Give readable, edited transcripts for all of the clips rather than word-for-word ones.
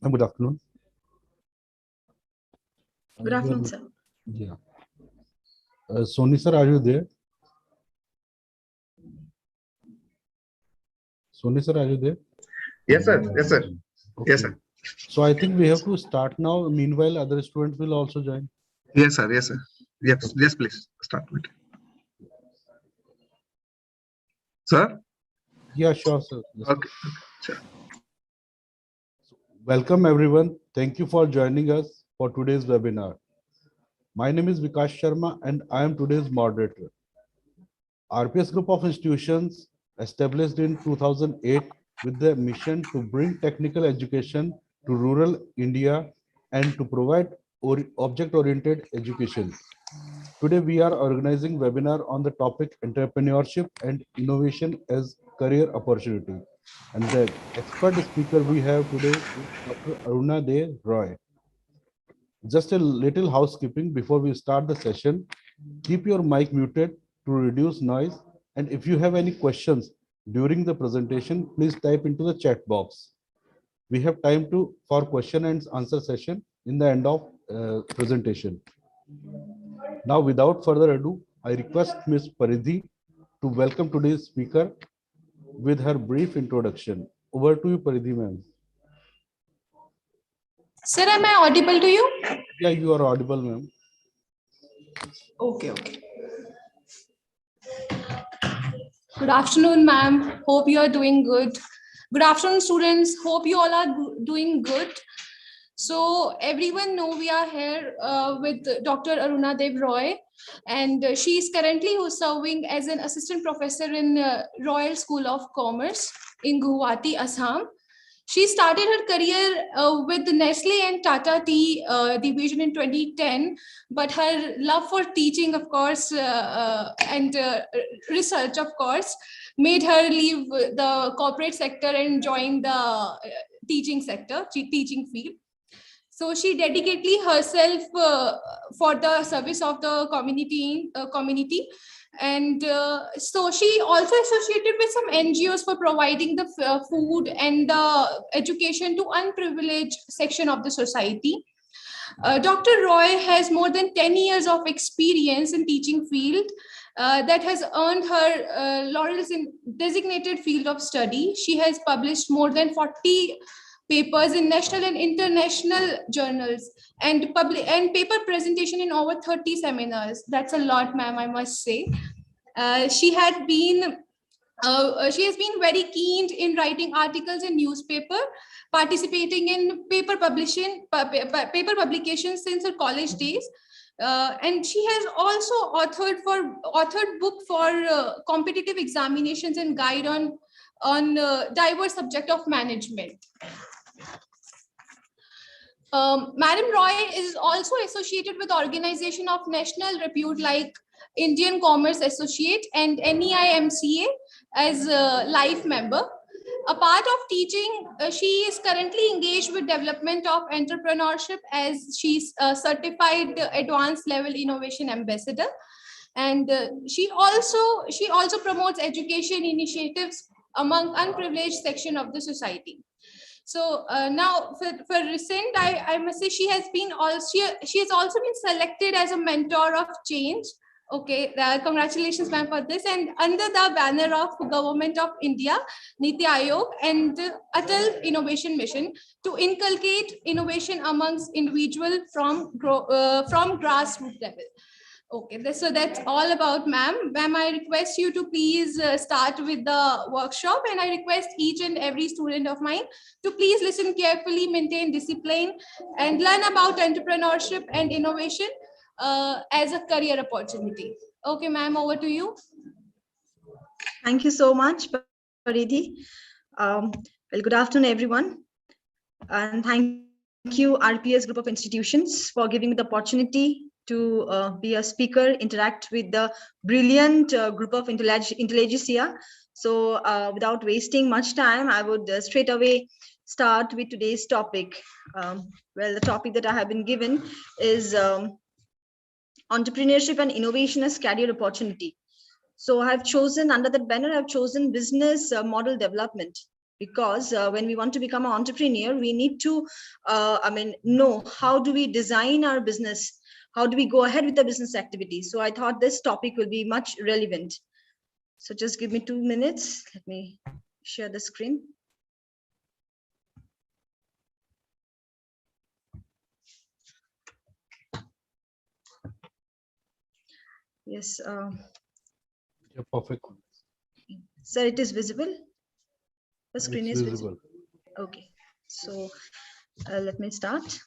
Good afternoon. Good afternoon, sir. Yeah. Sony sir, are you there? Sony sir, are you there? Yes, sir. Yes, sir. Okay. Yes, sir. So I think we have to start now. Meanwhile, other students will also join. Yes, sir. Yes, sir. Yes, yes, please start with. Sir? Yeah, sure, sir. Yes. Okay. Sure. Welcome, everyone. Thank you for joining us for today's webinar. My name is Vikas Sharma, and I am today's moderator. RPS Group of Institutions, established in 2008 with the mission to bring technical education to rural India and to provide object-oriented education. Today, we are organizing webinar on the topic entrepreneurship and innovation as career opportunity. And the expert speaker we have today is Dr. Aruna Devroy. Just a little housekeeping before we start the session. Keep your mic muted to reduce noise. And if you have any questions during the presentation, please type into the chat box. We have time for question and answer session in the end of presentation. Now, without further ado, I request Ms. Paridhi to welcome today's speaker with her brief introduction. Over to you, Paridhi, ma'am. Sir, am I audible to you? Yeah, you are audible, ma'am. Okay. Good afternoon, ma'am. Hope you are doing good. Good afternoon, students. Hope you all are doing good. So everyone know we are here with Dr. Aruna Devroy, and she is currently serving as an assistant professor in Royal School of Commerce in Guwahati, Assam. She started her career with the Nestle and Tata Tea division in 2010, but her love for teaching, of course, and research, of course, made her leave the corporate sector and join the teaching sector, teaching field. So she dedicatedly herself for the service of the community, and so she also associated with some NGOs for providing the food and the education to unprivileged section of the society. Dr. Roy has more than 10 years of experience in teaching field that has earned her laurels in designated field of study. She has published more than 40 papers in national and international journals and paper presentation in over 30 seminars. That's a lot, ma'am, I must say. She has been very keen in writing articles in newspaper, participating in paper publications since her college days. And she has also authored book for competitive examinations and guide on diverse subject of management. Madam Roy is also associated with organization of national repute like Indian Commerce Associate and NEIMCA as a life member. A part of teaching, she is currently engaged with development of entrepreneurship as she's a certified advanced level innovation ambassador. And she also promotes education initiatives among unprivileged section of the society. So now for recent, I must say she has also been selected as a mentor of change. Okay, congratulations, ma'am, for this. And under the banner of Government of India, Niti Aayog and Atal Innovation Mission to inculcate innovation amongst individuals from grassroots level. Okay, so that's all about ma'am. Ma'am, I request you to please start with the workshop, and I request each and every student of mine to please listen carefully, maintain discipline, and learn about entrepreneurship and innovation as a career opportunity. Okay, ma'am, over to you. Thank you so much, Paridhi. Well, good afternoon, everyone. And thank you, RPS Group of Institutions, for giving me the opportunity to be a speaker, interact with the brilliant group of intelligentsia. So without wasting much time, I would straight away start with today's topic. Well, the topic that I have been given is entrepreneurship and innovation as career opportunity. So I have chosen, under that banner, I've chosen business model development. because when we want to become an entrepreneur, we need to know how do we design our business, how do we go ahead with the business activity. So I thought this topic will be much relevant. So just give me 2 minutes. Let me share the screen. Yes. Yeah, perfect. Sir, it is visible. The screen It's is visible. Okay. So let me start.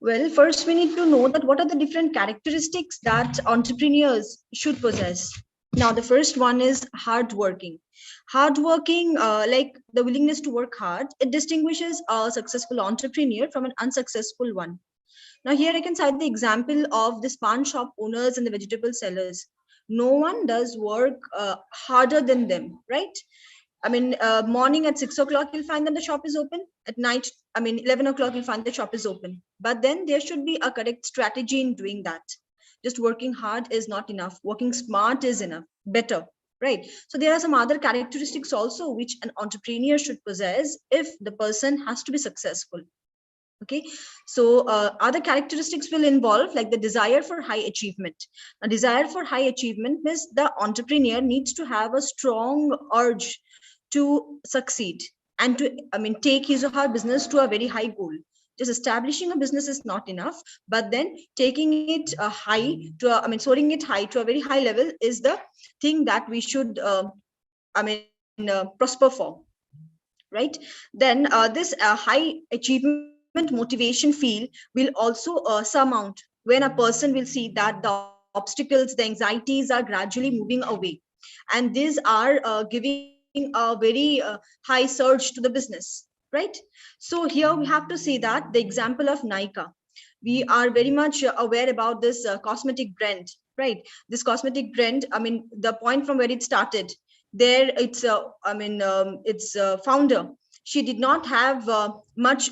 Well, first we need to know that what are the different characteristics that entrepreneurs should possess. Now, the first one is hardworking. Hardworking, like the willingness to work hard, it distinguishes a successful entrepreneur from an unsuccessful one. Now, here I can cite the example of the pawn shop owners and the vegetable sellers. No one does work harder than them, right? I mean, morning at 6 o'clock, you'll find that the shop is open. At night, 11 o'clock, you'll find the shop is open. But then there should be a correct strategy in doing that. Just working hard is not enough. Working smart is enough, better, right? So there are some other characteristics also which an entrepreneur should possess if the person has to be successful. Okay, so other characteristics will involve like the desire for high achievement. A desire for high achievement means the entrepreneur needs to have a strong urge to succeed and to take his or her business to a very high goal. Just establishing a business is not enough, but then taking it high to soaring it high to a very high level is the thing that we should prosper for, right? Then this high achievement motivation feel will also surmount when a person will see that the obstacles, the anxieties are gradually moving away, and these are giving a very high surge to the business, right? So here we have to see that the example of Nykaa, we are very much aware about this cosmetic brand, right? This cosmetic brand, the point from where it started, there it's its founder, she did not have much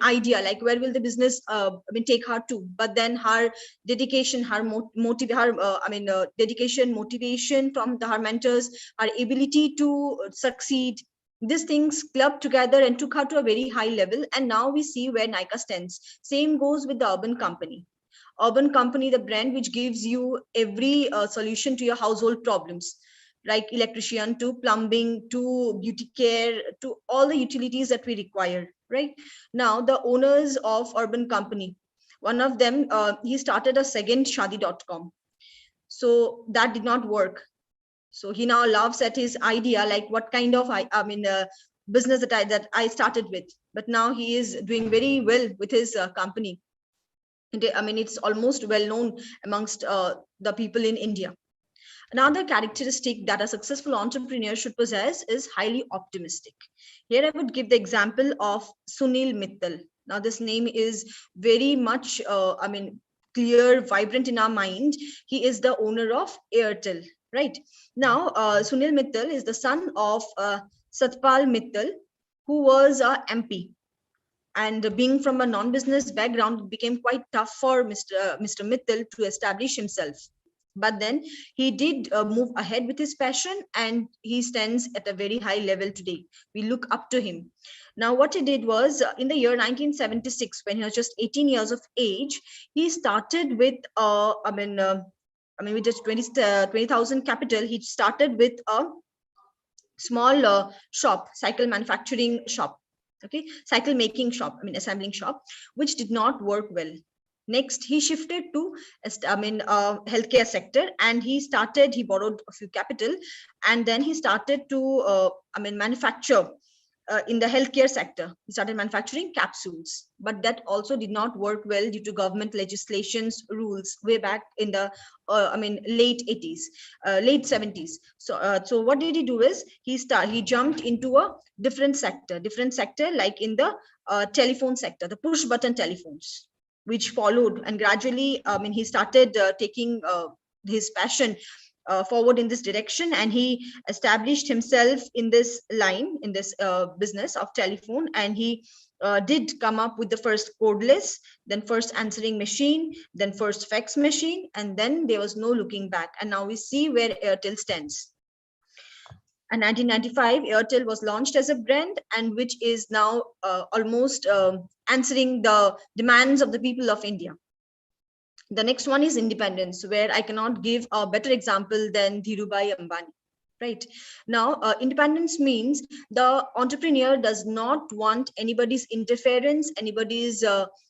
idea like where will the business take her to, but then her dedication, her dedication, motivation from her mentors, her ability to succeed, these things clubbed together and took her to a very high level, and now we see where Nykaa stands. Same goes with the Urban Company. Urban Company, the brand which gives you every solution to your household problems, like electrician to plumbing to beauty care to all the utilities that we require, right? Now the owners of Urban Company, one of them, he started a second shadi.com. So that did not work. So he now laughs at his idea, like what kind of business that I started with. But now he is doing very well with his company. It's almost well known amongst the people in India. Another characteristic that a successful entrepreneur should possess is highly optimistic. Here I would give the example of Sunil Mittal. Now this name is very much, clear, vibrant in our mind. He is the owner of Airtel, right? Now, Sunil Mittal is the son of Satpal Mittal, who was a MP. And being from a non-business background, it became quite tough for Mr. Mittal to establish himself. But then he did move ahead with his passion, and he stands at a very high level today. We look up to him. Now, what he did was in the year 1976, when he was just 18 years of age, he started with, with just 20,000 capital. He started with a small shop, cycle manufacturing shop. Okay, cycle making shop, assembling shop, which did not work well. Next, he shifted to healthcare sector, and he borrowed a few capital, and then he started to manufacture in the healthcare sector. He started manufacturing capsules, but that also did not work well due to government legislations rules way back in the late 80s, late 70s. So what did he do is he jumped into a different sector, like in the telephone sector, the push button telephones, which followed, and gradually he started taking his passion forward in this direction, and he established himself in this line, in this business of telephone, and he did come up with the first codeless, then first answering machine, then first fax machine, and then there was no looking back, and now we see where Airtel stands. And 1995, Airtel was launched as a brand, and which is now almost answering the demands of the people of India. The next one is independence, where I cannot give a better example than Dhirubhai Ambani. Right now, independence means the entrepreneur does not want anybody's interference, anybody's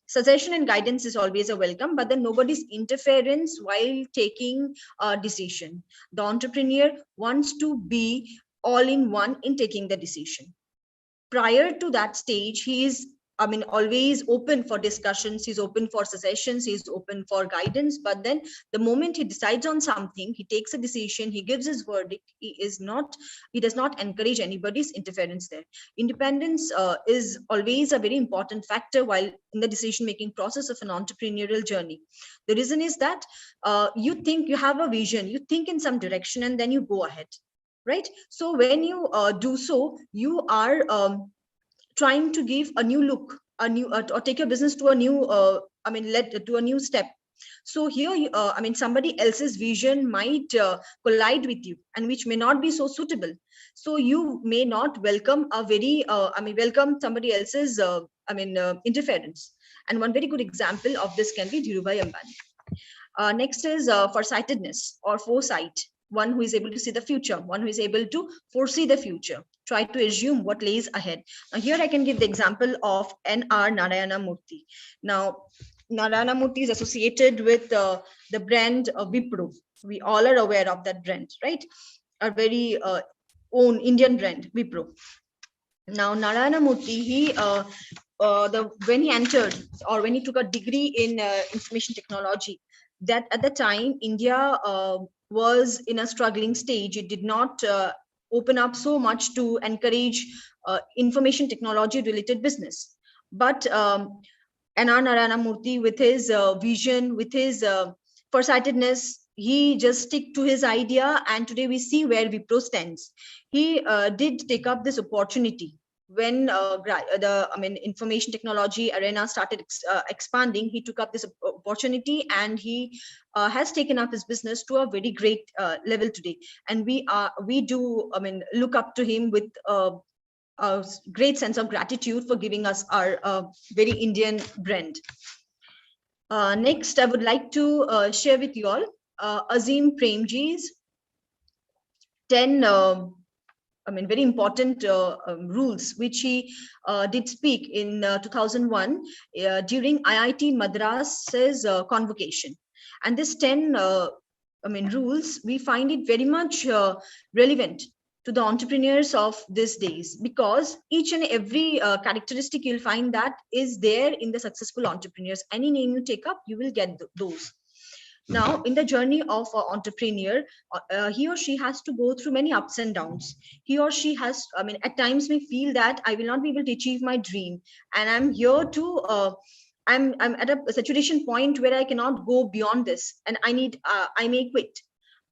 suggestion and guidance is always a welcome, but then nobody's interference while taking a decision. The entrepreneur wants to be all in one in taking the decision. Prior to that stage, he is always open for discussions, he's open for suggestions, he's open for guidance, but then the moment he decides on something, he takes a decision, he gives his verdict, he does not encourage anybody's interference there. Independence is always a very important factor while in the decision making process of an entrepreneurial journey. The reason is that you think, you have a vision, you think in some direction, and then you go ahead, right? So when you do so, you are trying to give a new look, a new or take your business to a new to a new step. So here somebody else's vision might collide with you, and which may not be so suitable, so you may not welcome a very welcome somebody else's interference. And one very good example of this can be Dhirubhai Ambani. Next is foresightedness or foresight, one who is able to see the future, one who is able to foresee the future, try to assume what lays ahead. Now here I can give the example of N.R. Narayana Murthy. Now Narayana Murthy is associated with the brand Wipro. We all are aware of that brand, right? A very own Indian brand, Wipro. Now Narayana Murthy, he when he entered, or when he took a degree in information technology, that at the time India was in a struggling stage. It did not open up so much to encourage information technology related business. But N.R. Narayana Murthy, with his vision, with his foresightedness, he just stick to his idea, and today we see where Wipro stands. He did take up this opportunity when the information technology arena started expanding. He took up this opportunity, and he has taken up his business to a very great level today. And we do look up to him with a great sense of gratitude for giving us our very Indian brand. Next, I would like to share with you all Azim Premji's 10 very important rules, which he did speak in 2001 during IIT Madras's convocation. And this 10 rules, we find it very much relevant to the entrepreneurs of these days, because each and every characteristic you'll find that is there in the successful entrepreneurs. Any name you take up, you will get those. Now, in the journey of an entrepreneur, he or she has to go through many ups and downs. He or she has, at times may feel that I will not be able to achieve my dream, and I'm here to, I'm at a saturation point where I cannot go beyond this, and I may quit.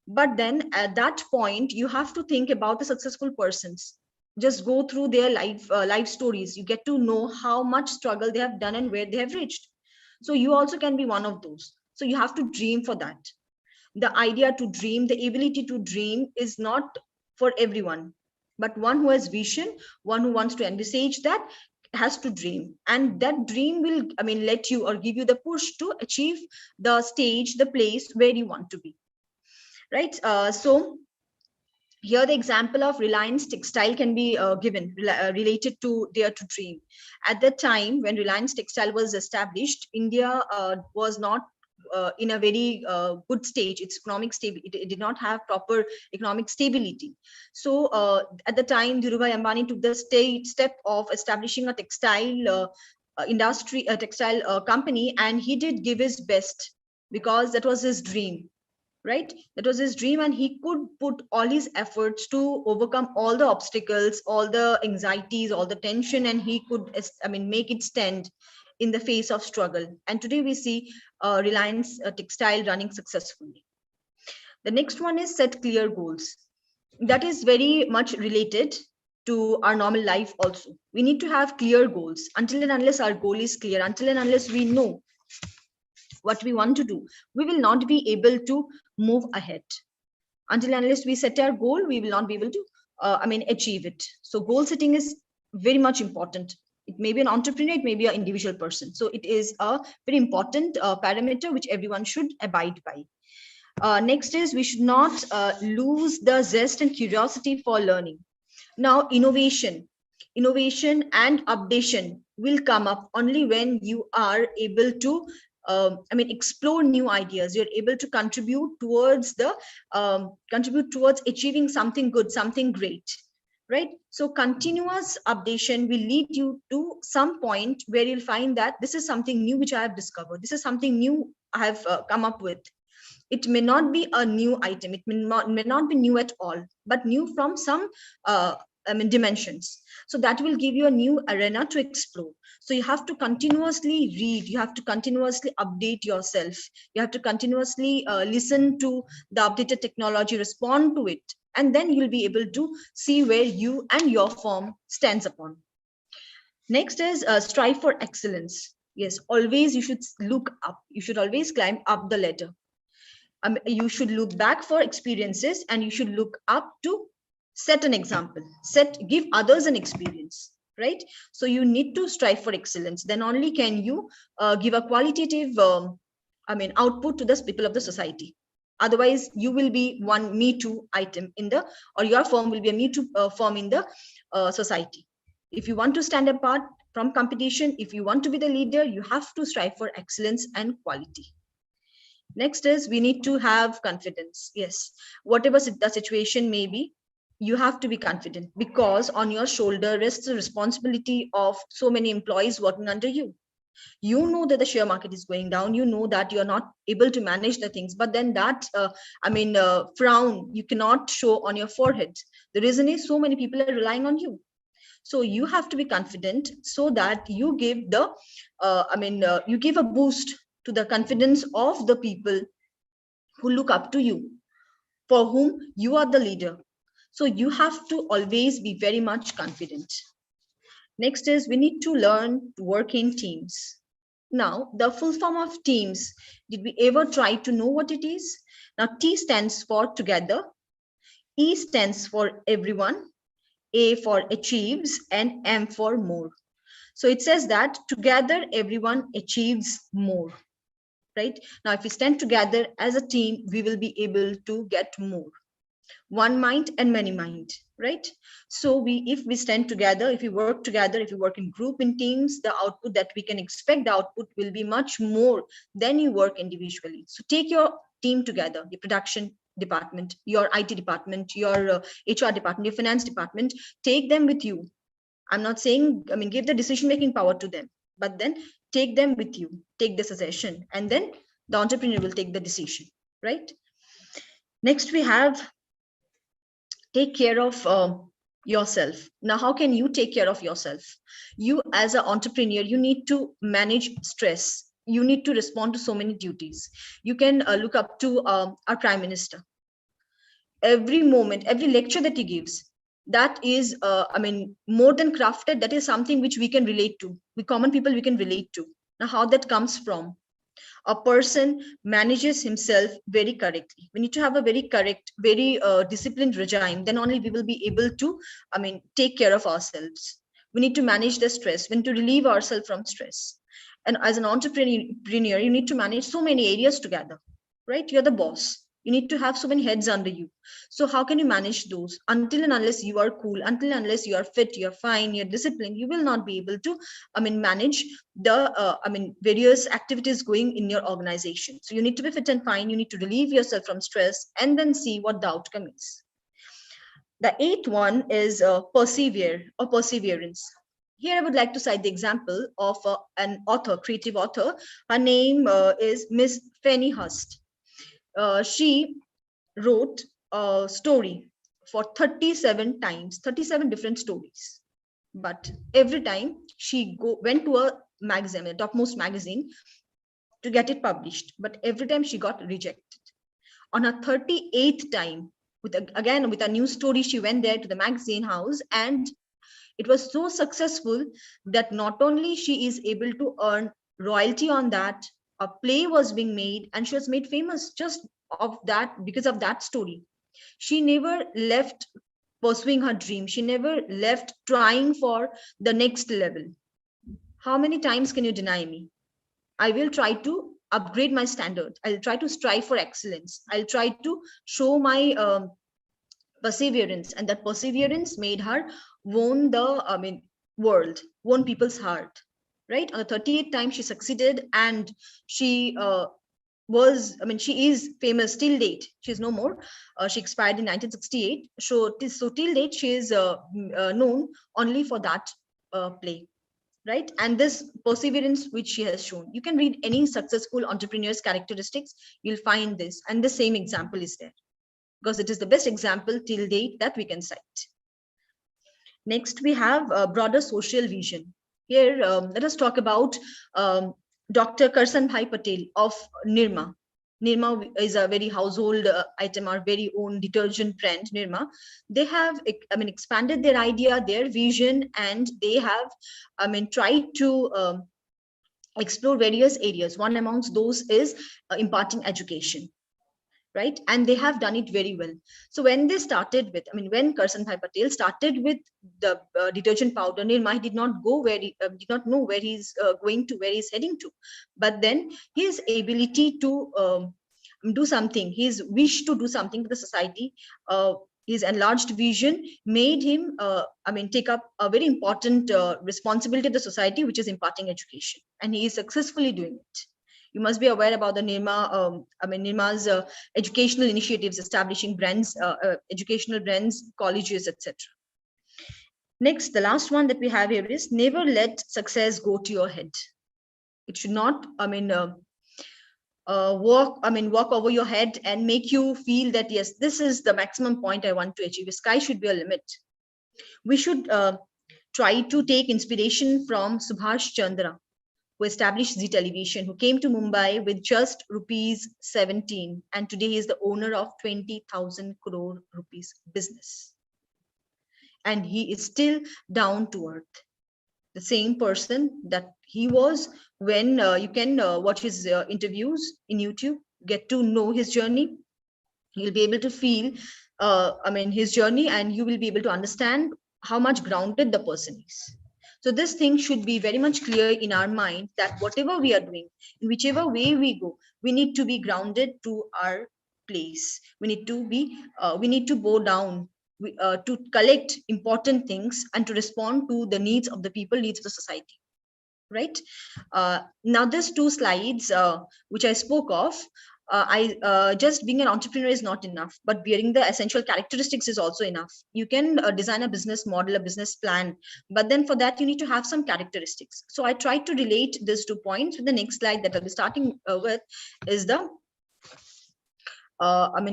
But then at that point, you have to think about the successful persons. Just go through their life stories. You get to know how much struggle they have done and where they have reached. So you also can be one of those. So you have to dream for that. The idea to dream, the ability to dream is not for everyone, but one who has vision, one who wants to envisage that, has to dream. And that dream will, let you or give you the push to achieve the stage, the place where you want to be. Right. So here the example of Reliance Textile can be given related to Dare to Dream. At the time when Reliance Textile was established, India was not in a very good stage. Its economic stability, it did not have proper economic stability. So at the time, Dhirubhai Ambani took the step of establishing a textile industry, a textile company, and he did give his best because that was his dream. Right, that was his dream, and he could put all his efforts to overcome all the obstacles, all the anxieties, all the tension, and he could make it stand in the face of struggle. And today we see Reliance Textile running successfully. The next one is set clear goals. That is very much related to our normal life also. We need to have clear goals. Until and unless our goal is clear, until and unless we know what we want to do, we will not be able to move ahead. Until and unless we set our goal, we will not be able to achieve it. So goal setting is very much important. It may be an entrepreneur, it may be an individual person. So it is a very important parameter which everyone should abide by. Next is, we should not lose the zest and curiosity for learning. Now, innovation and updation will come up only when you are able to explore new ideas. You're able to contribute towards achieving something good, something great, right? So continuous updation will lead you to some point where you'll find that this is something new which I have discovered. This is something new I have come up with. It may not be a new item. It may not be new at all, but new from some dimensions. So that will give you a new arena to explore. So you have to continuously read. You have to continuously update yourself. You have to continuously listen to the updated technology, respond to it, and then you'll be able to see where you and your firm stands upon. Next is strive for excellence. Yes, always you should look up. You should always climb up the ladder. You should look back for experiences, and you should look up to set an example, give others an experience, right? So you need to strive for excellence. Then only can you give a qualitative output to the people of the society. Otherwise, you will be one Me Too item or your firm will be a Me Too firm in the society. If you want to stand apart from competition, if you want to be the leader, you have to strive for excellence and quality. Next is, we need to have confidence. Yes, whatever the situation may be, you have to be confident, because on your shoulder rests the responsibility of so many employees working under you. You know that the share market is going down. You know that you're not able to manage the things, but then that frown you cannot show on your forehead. The reason is, so many people are relying on you. So you have to be confident, so that you give you give a boost to the confidence of the people who look up to you, for whom you are the leader. So you have to always be very much confident. Next is, we need to learn to work in teams. Now, the full form of teams, did we ever try to know what it is? Now, T stands for together, E stands for everyone, A for achieves, and M for more. So it says that together everyone achieves more. Right? Now, if we stand together as a team, we will be able to get more. One mind and many mind, right? So if we stand together, if we work together, if we work in group, in teams, the output that we can expect, the output will be much more than you work individually. So take your team together, your production department, your IT department, your HR department, your finance department, take them with you. I'm not saying, give the decision-making power to them, but then take them with you, take the suggestion, and then the entrepreneur will take the decision, right? Next, we have take care of yourself. Now, how can you take care of yourself? You as an entrepreneur, you need to manage stress. You need to respond to so many duties. You can look up to our Prime Minister. Every moment, every lecture that he gives, that is more than crafted. That is something which we can relate to. We common people, we can relate to. Now, how that comes from? A person manages himself very correctly. We need to have a very correct, very disciplined regime. Then only we will be able to take care of ourselves. We need to manage the stress. We need to relieve ourselves from stress. And as an entrepreneur, you need to manage so many areas together, right? You're the boss. You need to have so many heads under you. So how can you manage those? Until and unless you are cool, until and unless you are fit, you're fine, you're disciplined, you will not be able to manage the various activities going in your organization. So you need to be fit and fine. You need to relieve yourself from stress, and then see what the outcome is. The eighth one is persevere or perseverance. Here I would like to cite the example of an author, creative author. Her name is Miss Fanny Hurst. She wrote a story for 37 times, 37 different stories. But every time she went to a magazine, a topmost magazine, to get it published. But every time she got rejected. On her 38th time, with a new story, she went there to the magazine house, and it was so successful that not only she is able to earn royalty on that, a play was being made, and she was made famous just of that, because of that story. She never left pursuing her dream. She never left trying for the next level. How many times can you deny me? I will try to upgrade my standard. I'll try to strive for excellence. I'll try to show my perseverance, and that perseverance made her won the world, won people's heart. Right, on the 38th time she succeeded, and she she is famous till date. She's no more. She expired in 1968. So till date she is known only for that play. Right, and this perseverance which she has shown, you can read any successful entrepreneur's characteristics, you'll find this, and the same example is there, because it is the best example till date that we can cite. Next, we have a broader social vision. Here, let us talk about Dr. Karsan Bhai Patel of Nirma. Nirma is a very household item, our very own detergent brand, Nirma. They have, expanded their idea, their vision, and they have, tried to explore various areas. One amongst those is imparting education. Right, and they have done it very well. So when they started with, when Karsan Bhai Patel started with the detergent powder, Nirma did not go where he did not know where he's going to, where he's heading to. But then his ability to do something, his wish to do something for the society, his enlarged vision made him, take up a very important responsibility of the society, which is imparting education, and he is successfully doing it. You must be aware about the Nirma, Nirma's educational initiatives, establishing brands, educational brands, colleges, etc. Next, the last one that we have here is never let success go to your head. It should not, walk over your head and make you feel that, yes, this is the maximum point I want to achieve. The sky should be a limit. We should try to take inspiration from Subhash Chandra, who established Zee Television, who came to Mumbai with just rupees 17, and today he is the owner of 20,000 crore rupees business. And he is still down to earth, the same person that he was when you can watch his interviews in YouTube, get to know his journey. You'll be able to feel, his journey, and you will be able to understand how much grounded the person is. So this thing should be very much clear in our mind, that whatever we are doing, in whichever way we go, we need to be grounded to our place. We need to bow down to collect important things and to respond to the needs of the people, needs of the society. Right? Now, these two slides which I spoke of, just being an entrepreneur is not enough, but bearing the essential characteristics is also enough. You can design a business model, a business plan, but then for that you need to have some characteristics. So I tried to relate these 2 points with the next slide that I'll be starting with is the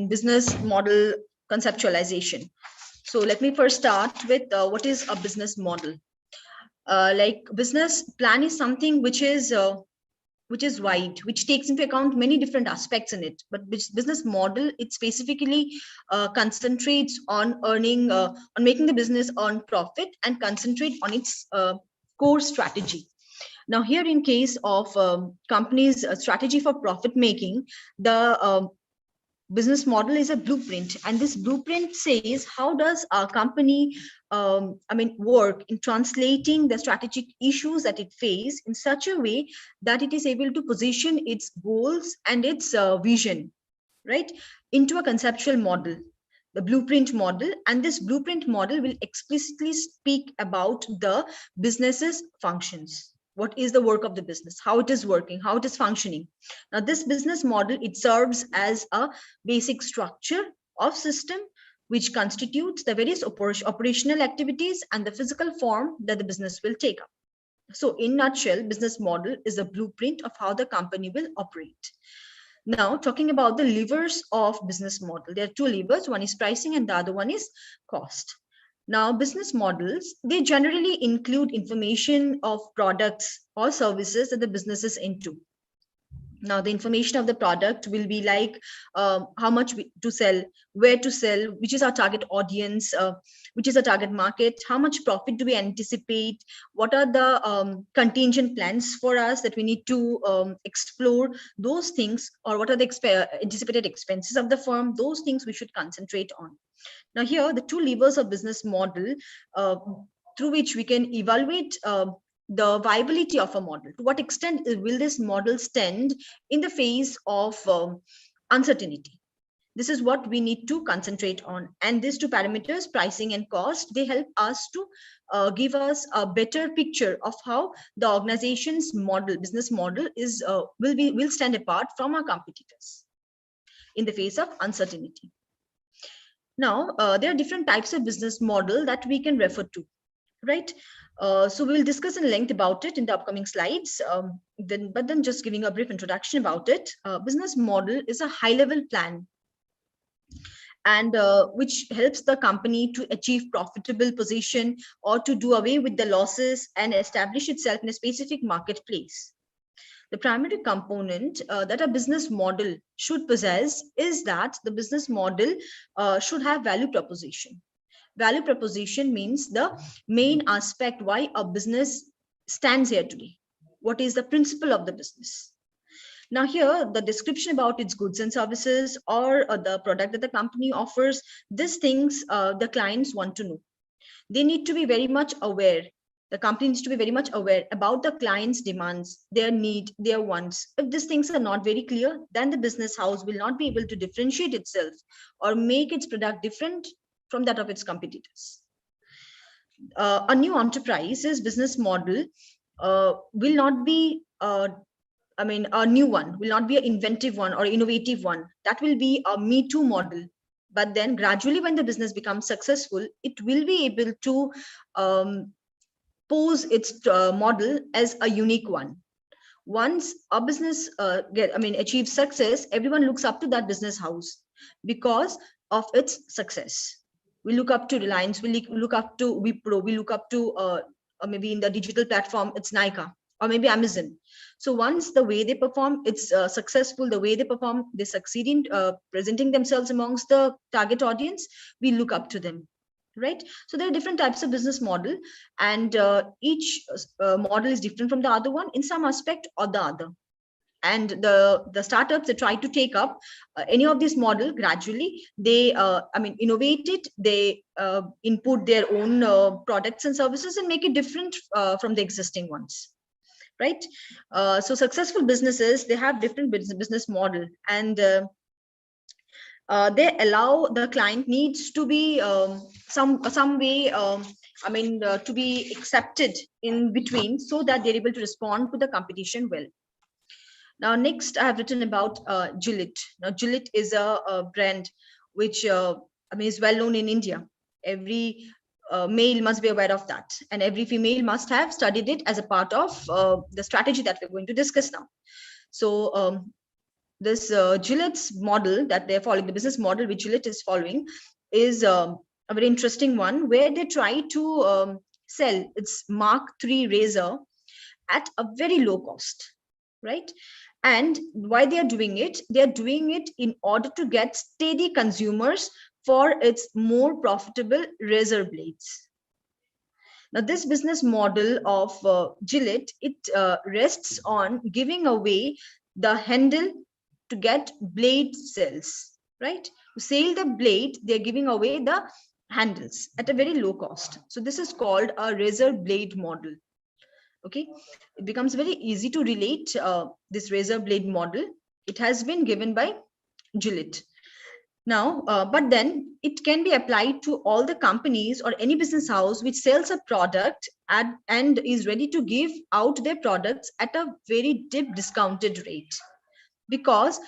business model conceptualization. So let me first start with what is a business model. Like business plan is something which is wide, which takes into account many different aspects in it. But business model, it specifically concentrates on earning, on making the business earn profit and concentrate on its core strategy. Now, here in case of companies' strategy for profit making, the business model is a blueprint, and this blueprint says how does a company work in translating the strategic issues that it faces in such a way that it is able to position its goals and its vision, right, into a conceptual model, the blueprint model. And this blueprint model will explicitly speak about the business's functions. What is the work of the business, how it is working, how it is functioning. Now, this business model, it serves as a basic structure of system which constitutes the various operational activities and the physical form that the business will take up. So in nutshell, business model is a blueprint of how the company will operate. Now, talking about the levers of business model, there are 2 levers. One is pricing and the other one is cost. Now, business models, they generally include information of products or services that the business is into. Now, the information of the product will be like how much to sell, where to sell, which is our target audience, which is our target market, how much profit do we anticipate, what are the contingent plans for us that we need to explore, those things, or what are the anticipated expenses of the firm, those things we should concentrate on. Now, here, the two levers of business model through which we can evaluate the viability of a model. To what extent will this model stand in the face of uncertainty? This is what we need to concentrate on. And these two parameters, pricing and cost, they help us to give us a better picture of how the organization's model, business model, will stand apart from our competitors in the face of uncertainty. Now, there are different types of business model that we can refer to. Right. So we will discuss in length about it in the upcoming slides. But then just giving a brief introduction about it. Business model is a high-level plan and which helps the company to achieve profitable position or to do away with the losses and establish itself in a specific marketplace. The primary component that a business model should possess is that the business model should have value proposition. Value proposition means the main aspect why a business stands here today. What is the principle of the business? Now here, the description about its goods and services or the product that the company offers, these things the clients want to know. They need to be very much aware. The company needs to be very much aware about the client's demands, their need, their wants. If these things are not very clear, then the business house will not be able to differentiate itself or make its product different from that of its competitors. A new enterprise's business model will not be, a new one, will not be an inventive one or innovative one. That will be a Me Too model. But then gradually when the business becomes successful, it will be able to pose its model as a unique one. Once a business achieves success, everyone looks up to that business house because of its success. We look up to Reliance, we look up to Wipro, we look up to maybe in the digital platform, it's Nykaa or maybe Amazon. So once the way they perform, it's successful, the way they perform, they succeed in presenting themselves amongst the target audience, we look up to them, right? So there are different types of business model and each model is different from the other one in some aspect or the other. And the startups that try to take up any of this model gradually, they innovate it, they input their own products and services and make it different from the existing ones, right? So successful businesses, they have different business model and they allow the client needs to be some way to be accepted in between so that they're able to respond to the competition well. Now, next I have written about Gillette. Now, Gillette is a brand which is well known in India. Every male must be aware of that, and every female must have studied it as a part of the strategy that we're going to discuss now. So this Gillette's model that they're following, the business model which Gillette is following, is a very interesting one where they try to sell its Mark III razor at a very low cost, right? And why they are doing it? They are doing it in order to get steady consumers for its more profitable razor blades. Now, this business model of Gillette, it rests on giving away the handle to get blade sales, right? To sell the blade, they're giving away the handles at a very low cost. So this is called a razor blade model. Okay, it becomes very easy to relate this razor blade model. It has been given by Gillette. Now, but then it can be applied to all the companies or any business house which sells a product and is ready to give out their products at a very deep discounted rate. Because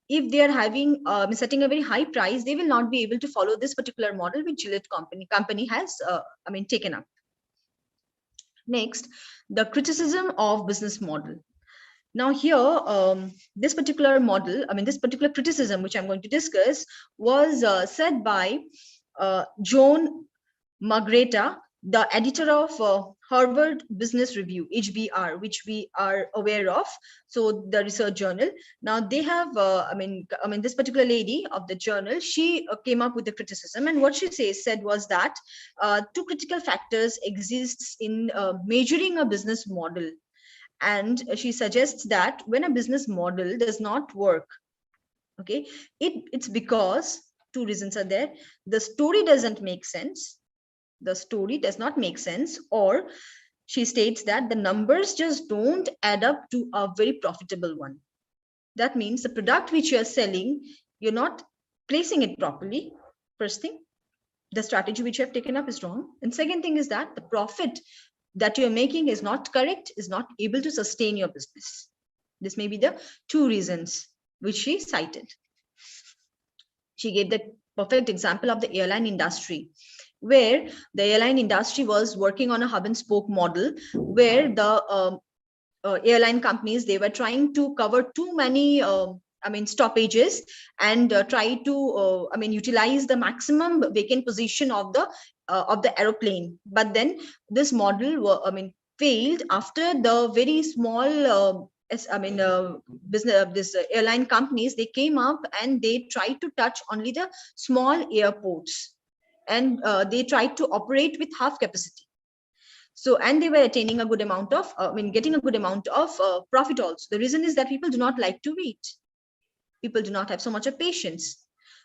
if they are having setting a very high price, they will not be able to follow this particular model which Gillette company has taken up. Next, the criticism of business model. Now here, this particular model, this particular criticism, which I'm going to discuss, was said by Joan Margareta, the editor of Harvard Business Review, HBR, which we are aware of. So the research journal. Now they have, this particular lady of the journal, she came up with a criticism, and what she said was that two critical factors exists in measuring a business model. And she suggests that when a business model does not work, okay, it's because two reasons are there. The story doesn't make sense. The story does not make sense, or she states that the numbers just don't add up to a very profitable one. That means the product which you're selling, you're not placing it properly. First thing, the strategy which you have taken up is wrong. And second thing is that the profit that you're making is not correct, is not able to sustain your business. This may be the two reasons which she cited. She gave the perfect example of the airline industry, where the airline industry was working on a hub and spoke model, where the airline companies, they were trying to cover too many stoppages and try to utilize the maximum vacant position of the aeroplane. But then this model failed after the very small this airline companies, they came up and they tried to touch only the small airports, and they tried to operate with half capacity. So, and they were attaining a good amount of, getting a good amount of profit also. The reason is that people do not like to wait. People do not have so much of patience.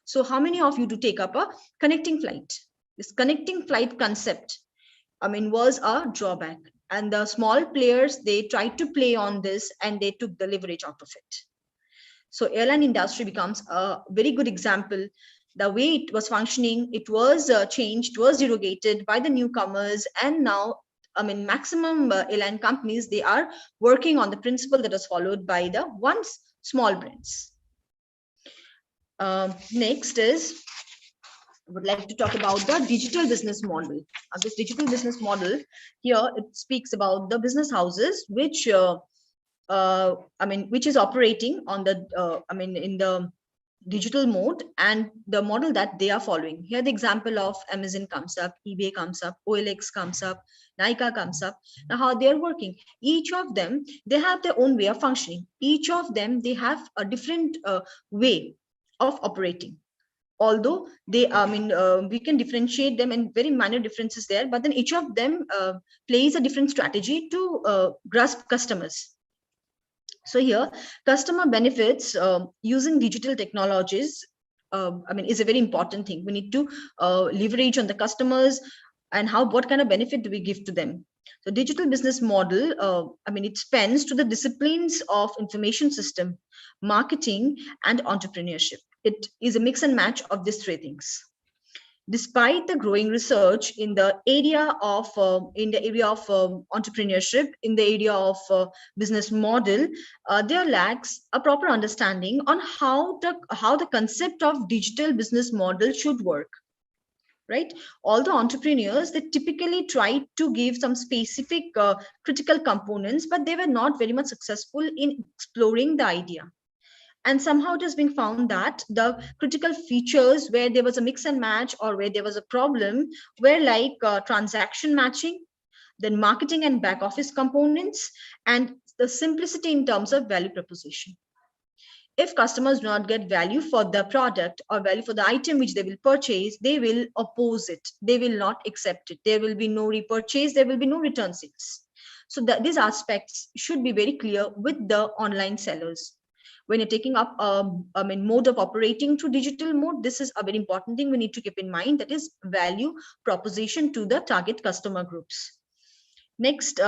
So how many of you do take up a connecting flight? This connecting flight concept, was a drawback. And the small players, they tried to play on this and they took the leverage out of it. So airline industry becomes a very good example. The way it was functioning, it was changed, was derogated by the newcomers, and now maximum airline companies, they are working on the principle that was followed by the once small brands. Next is, I would like to talk about the digital business model. This digital business model here, it speaks about the business houses which which is operating on the in the digital mode, and the model that they are following. Here the example of Amazon comes up, eBay comes up, OLX comes up, Nykaa comes up. Now how they are working, each of them, they have their own way of functioning. Each of them, they have a different way of operating. Although they, we can differentiate them, and very minor differences there, but then each of them plays a different strategy to grasp customers. So here, customer benefits using digital technologies, is a very important thing. We need to leverage on the customers, and what kind of benefit do we give to them? So digital business model, it spans to the disciplines of information system, marketing, and entrepreneurship. It is a mix and match of these three things. Despite the growing research in the area of entrepreneurship, in the area of business model, there lacks a proper understanding on how the concept of digital business model should work. Right? All the entrepreneurs, they typically try to give some specific critical components, but they were not very much successful in exploring the idea. And somehow it has been found that the critical features where there was a mix and match, or where there was a problem, were like transaction matching, then marketing and back office components, and the simplicity in terms of value proposition. If customers do not get value for the product or value for the item which they will purchase, they will oppose it. They will not accept it. There will be no repurchase. There will be no return sales. So these aspects should be very clear with the online sellers. When you're taking up mode of operating through digital mode, this is a very important thing we need to keep in mind, that is value proposition to the target customer groups. Next,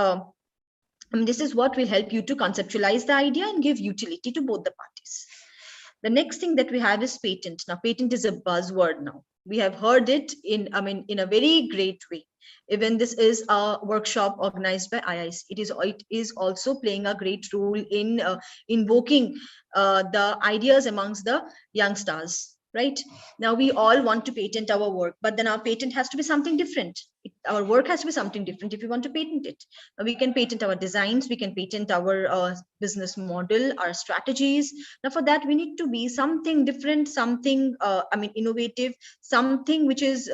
this is what will help you to conceptualize the idea and give utility to both the parties. The next thing that we have is patent. Now, patent is a buzzword now. We have heard it in a very great way. Even this is a workshop organized by IIC. It is also playing a great role in invoking the ideas amongst the youngsters. Right? Now, we all want to patent our work, but then our patent has to be something different. Our work has to be something different if we want to patent it. Now, we can patent our designs, we can patent our business model, our strategies. Now, for that, we need to be something different, something, innovative, something which is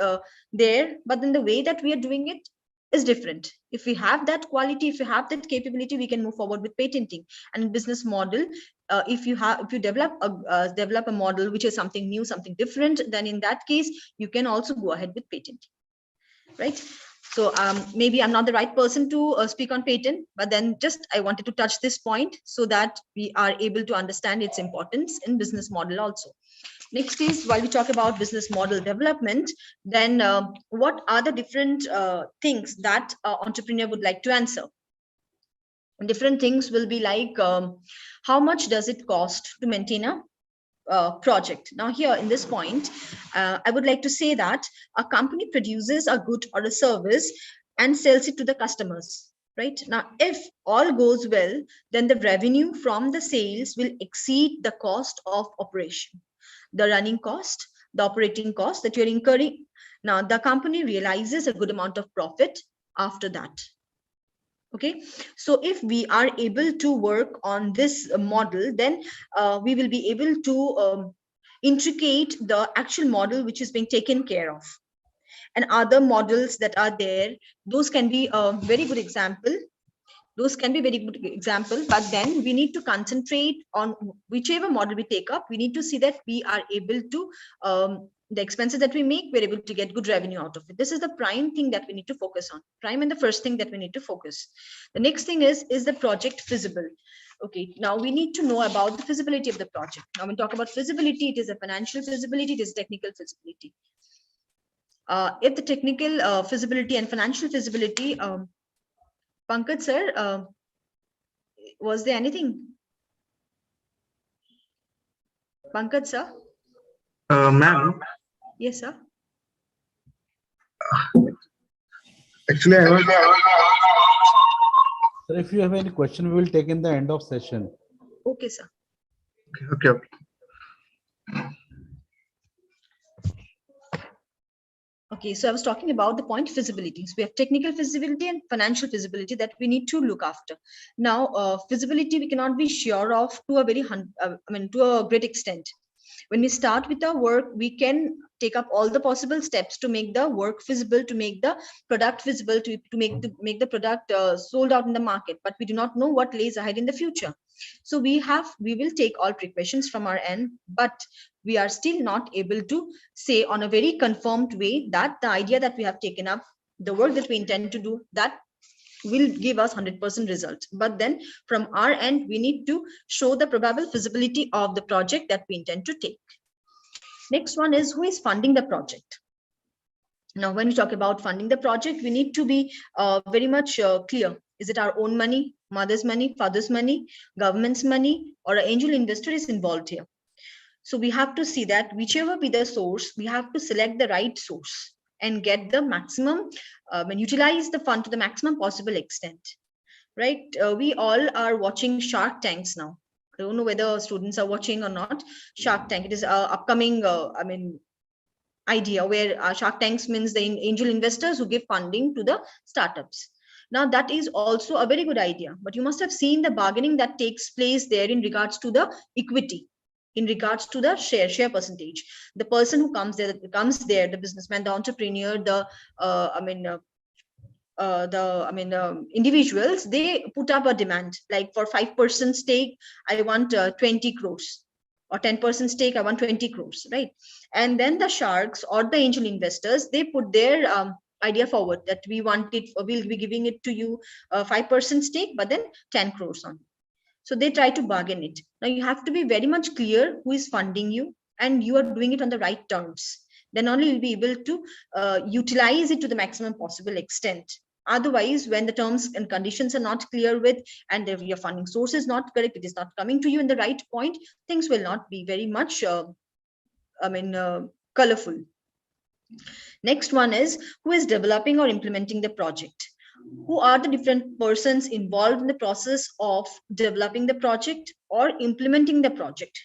there, but then the way that we are doing it, is different. If we have that quality, if you have that capability, we can move forward with patenting. And business model, if you develop a model which is something new, something different, then in that case you can also go ahead with patenting, right? So maybe I'm not the right person to speak on patent, but then just I wanted to touch this point so that we are able to understand its importance in business model also. Next is, while we talk about business model development, then what are the different things that entrepreneur would like to answer? Different things will be like, how much does it cost to maintain a project? Now here in this point, I would like to say that a company produces a good or a service and sells it to the customers, right? Now, if all goes well, then the revenue from the sales will exceed the cost of operation, the running cost, the operating cost that you're incurring. Now, the company realizes a good amount of profit after that. Okay, so if we are able to work on this model, then we will be able to integrate the actual model which is being taken care of. And other models that are there, those can be a very good example. Those can be very good example, but then we need to concentrate on whichever model we take up. We need to see that we are able to, the expenses that we make, we're able to get good revenue out of it. This is the prime thing that we need to focus on. Prime and the first thing that we need to focus. The next thing is the project feasible? Okay, now we need to know about the feasibility of the project. Now when we talk about feasibility, it is a financial feasibility, it is technical feasibility. If the technical feasibility and financial feasibility, Pankaj sir, was there anything? Pankaj sir? Ma'am, Yes, sir. actually, I was. Sir, if you have any question, we will take in the end of session. Okay, sir. Okay. Okay, so I was talking about the point feasibility. So we have technical feasibility and financial feasibility that we need to look after. Now, feasibility we cannot be sure of to a to a great extent. When we start with our work, we can take up all the possible steps to make the work feasible, to make the product feasible, to make the product sold out in the market. But we do not know what lays ahead in the future. So we will take all precautions from our end, but we are still not able to say on a very confirmed way that the idea that we have taken up, the work that we intend to do, that will give us 100% result. But then from our end, we need to show the probable feasibility of the project that we intend to take. Next one is, who is funding the project? Now, when we talk about funding the project, we need to be very much clear. Is it our own money, mother's money, father's money, government's money, or an angel investor is involved here? So we have to see that whichever be the source, we have to select the right source and get the maximum and utilize the fund to the maximum possible extent, right? We all are watching Shark Tanks now. I don't know whether students are watching or not. Shark Tank, it is upcoming, idea where Shark Tanks means the angel investors who give funding to the startups. Now that is also a very good idea, but you must have seen the bargaining that takes place there in regards to the equity, in regards to the share percentage. The person who comes there, the businessman, the entrepreneur, the individuals, they put up a demand like, for 5% stake, I want 20 crores, or 10% stake, I want 20 crores, right? And then the sharks or the angel investors, they put their idea forward that we want it, or we'll be giving it to you 5% stake, but then 10 crores on. So they try to bargain it. Now you have to be very much clear who is funding you, and you are doing it on the right terms. Then only you'll be able to utilize it to the maximum possible extent. Otherwise, when the terms and conditions are not clear with, and if your funding source is not correct, it is not coming to you in the right point, things will not be very much, colorful. Next one is, who is developing or implementing the project? Who are the different persons involved in the process of developing the project or implementing the project?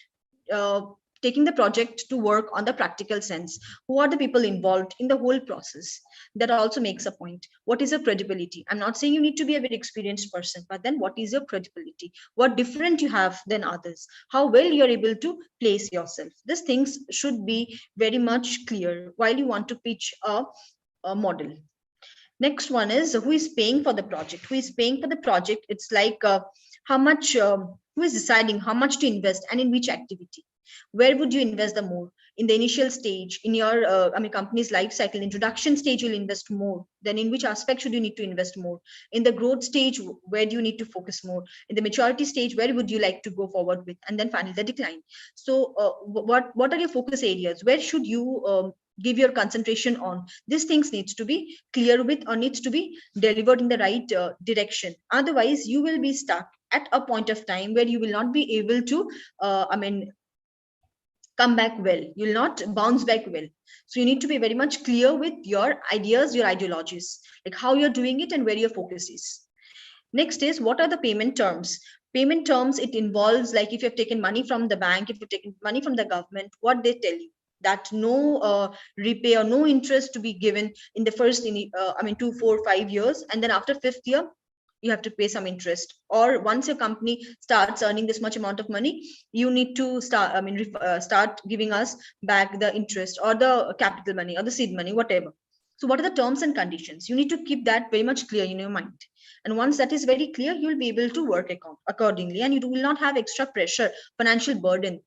Taking the project to work on the practical sense. Who are the people involved in the whole process? That also makes a point. What is your credibility? I'm not saying you need to be a very experienced person, but then what is your credibility? What different you have than others? How well you're able to place yourself? These things should be very much clear while you want to pitch a model. Next one is who is paying for the project. Who is paying for the project? It's like how much, who is deciding how much to invest and in which activity. Where would you invest the more? In the initial stage, in your company's life cycle, introduction stage, you'll invest more. Then in which aspect should you need to invest more? In the growth stage, where do you need to focus more? In the maturity stage, where would you like to go forward with? And then finally the decline. So what are your focus areas? Where should you give your concentration on? These things needs to be clear with, or needs to be delivered in the right direction. Otherwise you will be stuck at a point of time where you will not be able to come back well. You'll not bounce back well. So you need to be very much clear with your ideas, your ideologies, like how you're doing it and where your focus is. Next is, what are the payment terms? Payment terms, it involves, like if you've taken money from the bank, if you've taken money from the government, what they tell you, that no repay or no interest to be given in the first 2, 4, 5 years, and then after 5th year you have to pay some interest. Or once your company starts earning this much amount of money, you need to start giving us back the interest or the capital money or the seed money, whatever. So what are the terms and conditions? You need to keep that very much clear in your mind. And once that is very clear, you will be able to work accordingly, and you will not have extra pressure, financial burden,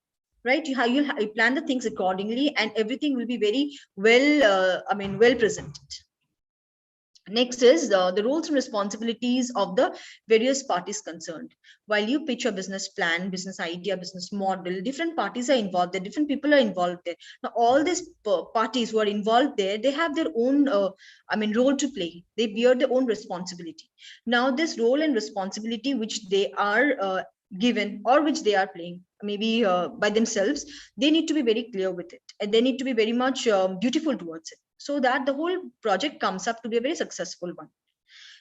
right? You plan the things accordingly, and everything will be very well, well presented. Next is the roles and responsibilities of the various parties concerned. While you pitch a business plan, business idea, business model, different parties are involved there, different people are involved there. Now, all these parties who are involved there, they have their own, role to play. They bear their own responsibility. Now, this role and responsibility which they are given, or which they are playing, maybe by themselves, they need to be very clear with it, and they need to be very much dutiful towards it, so that the whole project comes up to be a very successful one.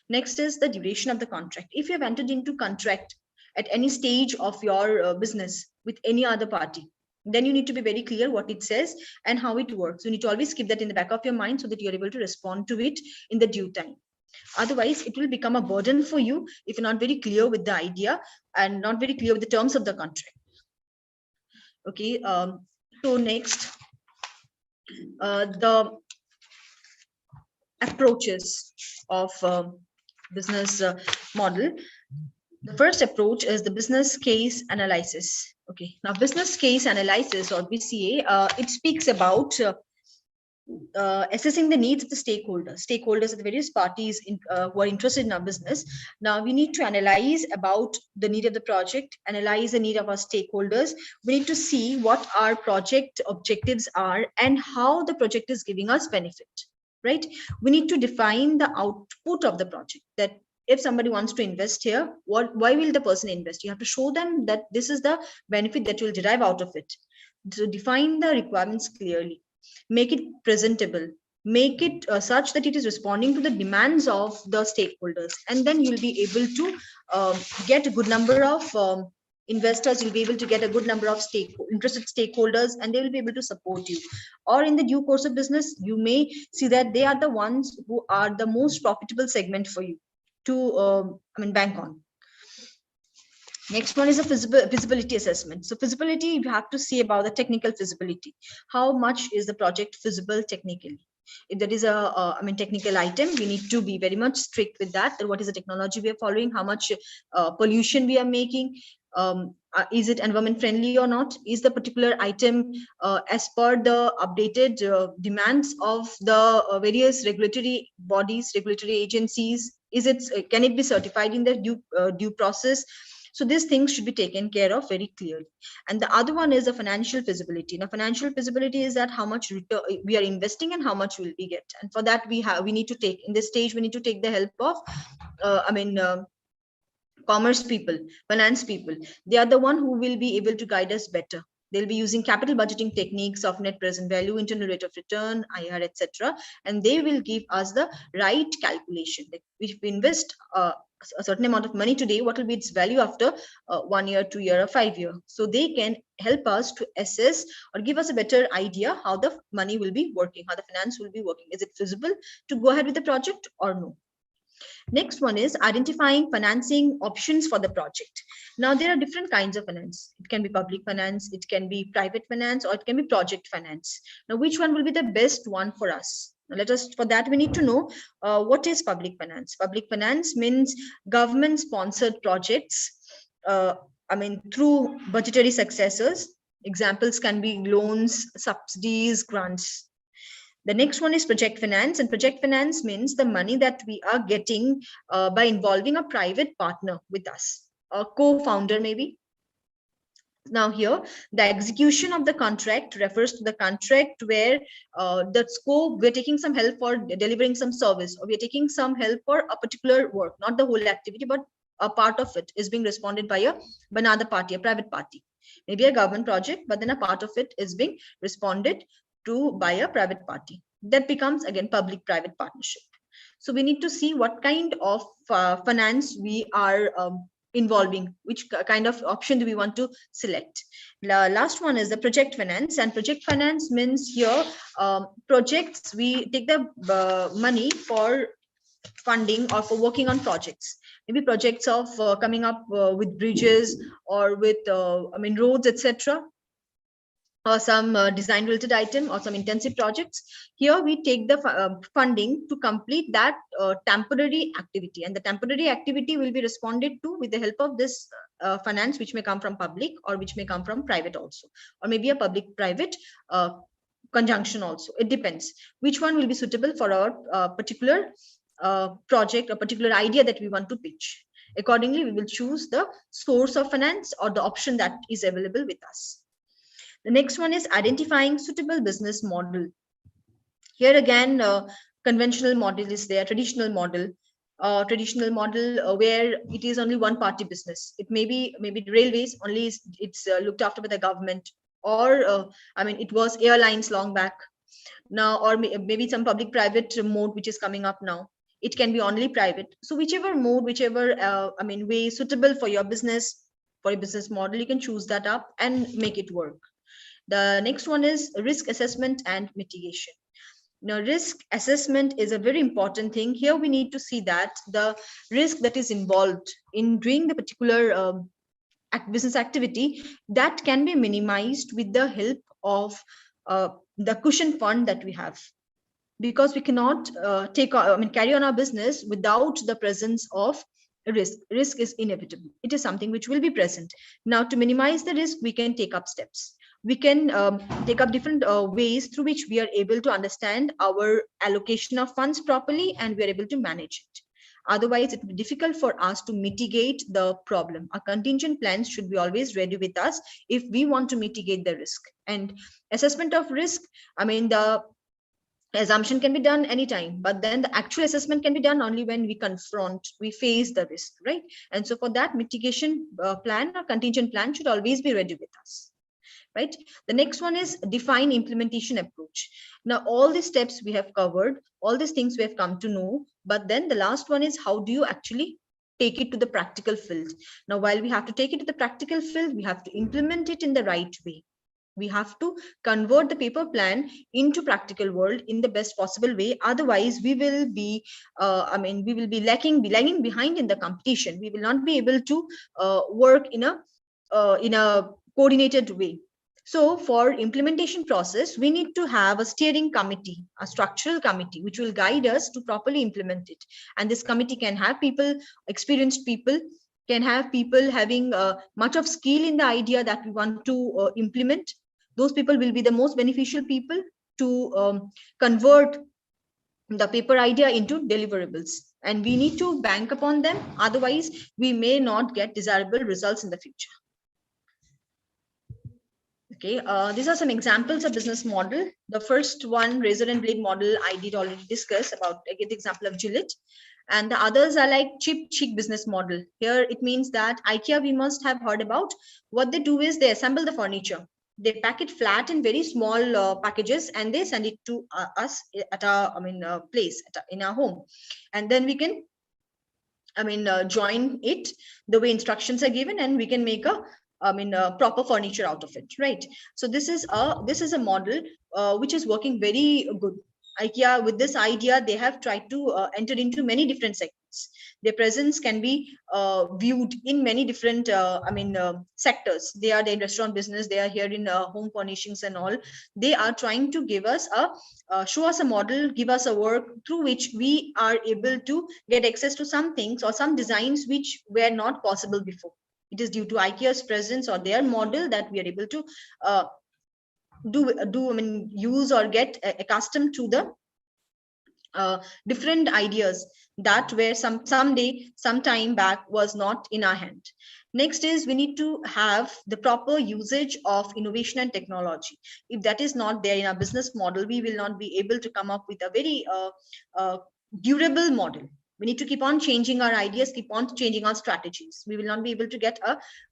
Next is the duration of the contract. If you have entered into contract at any stage of your business with any other party, then you need to be very clear what it says and how it works. You need to always keep that in the back of your mind so that you're able to respond to it in the due time. Otherwise, it will become a burden for you if you're not very clear with the idea and not very clear with the terms of the contract. Okay, so next, the approaches of business model. The first approach is the business case analysis. Okay, now business case analysis, or BCA, it speaks about assessing the needs of the stakeholders of the various parties who are interested in our business. Now we need to analyze about the need of the project, analyze the need of our stakeholders. We need to see what our project objectives are and how the project is giving us benefit, right? We need to define the output of the project, that if somebody wants to invest here, why will the person invest? You have to show them that this is the benefit that you'll derive out of it. So define the requirements clearly. Make it presentable, make it such that it is responding to the demands of the stakeholders, and then you'll be able to get a good number of investors. You'll be able to get a good number of interested stakeholders, and they will be able to support you. Or in the due course of business, you may see that they are the ones who are the most profitable segment for you to bank on. Next one is a feasibility assessment. So feasibility, you have to see about the technical feasibility. How much is the project feasible technically? If there is a technical item, we need to be very much strict with that. What is the technology we are following? How much pollution we are making? Is it environment friendly or not? Is the particular item as per the updated demands of the various regulatory bodies, regulatory agencies? Can it be certified in the due process? So these things should be taken care of very clearly. And the other one is the financial feasibility. Now, financial feasibility is that how much return we are investing and how much will we get. And for that, we need to take, in this stage, we need to take the help of commerce people, finance people. They are the one who will be able to guide us better. They'll be using capital budgeting techniques of net present value, internal rate of return, IR, etc. And they will give us the right calculation. Like if we invest a certain amount of money today, what will be its value after 1 year, 2 year, or 5 year? So they can help us to assess or give us a better idea how the money will be working, how the finance will be working. Is it feasible to go ahead with the project or no? Next one is identifying financing options for the project. Now, there are different kinds of finance. It can be public finance, it can be private finance, or it can be project finance. Now, which one will be the best one for us? For that, we need to know what is public finance. Public finance means government sponsored projects, through budgetary successors. Examples can be loans, subsidies, grants. The next one is project finance, and project finance means the money that we are getting by involving a private partner with us, a co-founder maybe. Now here, the execution of the contract refers to the contract where the scope, we're taking some help for delivering some service, or we're taking some help for a particular work, not the whole activity, but a part of it is being responded by another party, a private party. Maybe a government project, but then a part of it is being responded to by a private party. That becomes again public-private partnership. So we need to see what kind of finance we are involving, which kind of option do we want to select. Last one is the project finance, and project finance means here projects, we take the money for funding or for working on projects, maybe projects of coming up with bridges or with roads, etc., or some design related item or some intensive projects. Here we take the funding to complete that temporary activity, and the temporary activity will be responded to with the help of this finance, which may come from public or which may come from private also, or maybe a public private conjunction also. It depends which one will be suitable for our particular project or particular idea that we want to pitch. Accordingly, we will choose the source of finance or the option that is available with us. The next one is identifying suitable business model. Here again, conventional model is there, traditional model where it is only one party business. It may be railways, only it's looked after by the government, or it was airlines long back now, or maybe some public private mode which is coming up now. It can be only private. So whichever mode, whichever way suitable for your business, for a business model, you can choose that up and make it work. The next one is risk assessment and mitigation. Now, risk assessment is a very important thing. Here we need to see that the risk that is involved in doing the particular business activity, that can be minimized with the help of the cushion fund that we have, because we cannot carry on our business without the presence of risk. Risk is inevitable. It is something which will be present. Now, to minimize the risk, we can take up steps. We can take up different ways through which we are able to understand our allocation of funds properly, and we are able to manage it. Otherwise, it will be difficult for us to mitigate the problem. Our contingent plans should be always ready with us if we want to mitigate the risk. And assessment of risk, the assumption can be done anytime, but then the actual assessment can be done only when we face the risk, right? And so for that, mitigation plan or contingent plan should always be ready with us. Right. The next one is define implementation approach. Now, all these steps we have covered, all these things we have come to know, but then the last one is how do you actually take it to the practical field? Now, while we have to take it to the practical field, we have to implement it in the right way. We have to convert the paper plan into practical world in the best possible way. Otherwise, we will be, lagging behind in the competition. We will not be able to work in a coordinated way. So for implementation process, we need to have a steering committee, a structural committee, which will guide us to properly implement it. And this committee can have people, experienced people, can have people having much of skill in the idea that we want to implement. Those people will be the most beneficial people to convert the paper idea into deliverables. And we need to bank upon them. Otherwise, we may not get desirable results in the future. Okay, these are some examples of business model. The first one, razor and blade model, I did already discuss about. I get the example of Gillette, and the others are like cheap chic business model. Here it means that IKEA, we must have heard about. What they do is they assemble the furniture, they pack it flat in very small packages, and they send it to us at our place in our home, and then we can join it the way instructions are given, and we can make a proper furniture out of it, right? So this is a model which is working very good. IKEA, with this idea, they have tried to enter into many different segments. Their presence can be viewed in many different, sectors. They are in restaurant business. They are here in home furnishings and all. They are trying to give us show us a model, give us a work through which we are able to get access to some things or some designs which were not possible before. It is due to IKEA's presence or their model that we are able to use or get accustomed to the different ideas that were some time back was not in our hand. Next is we need to have the proper usage of innovation and technology. If that is not there in our business model, we will not be able to come up with a very durable model. We need to keep on changing our ideas, keep on changing our strategies. We will not be able to get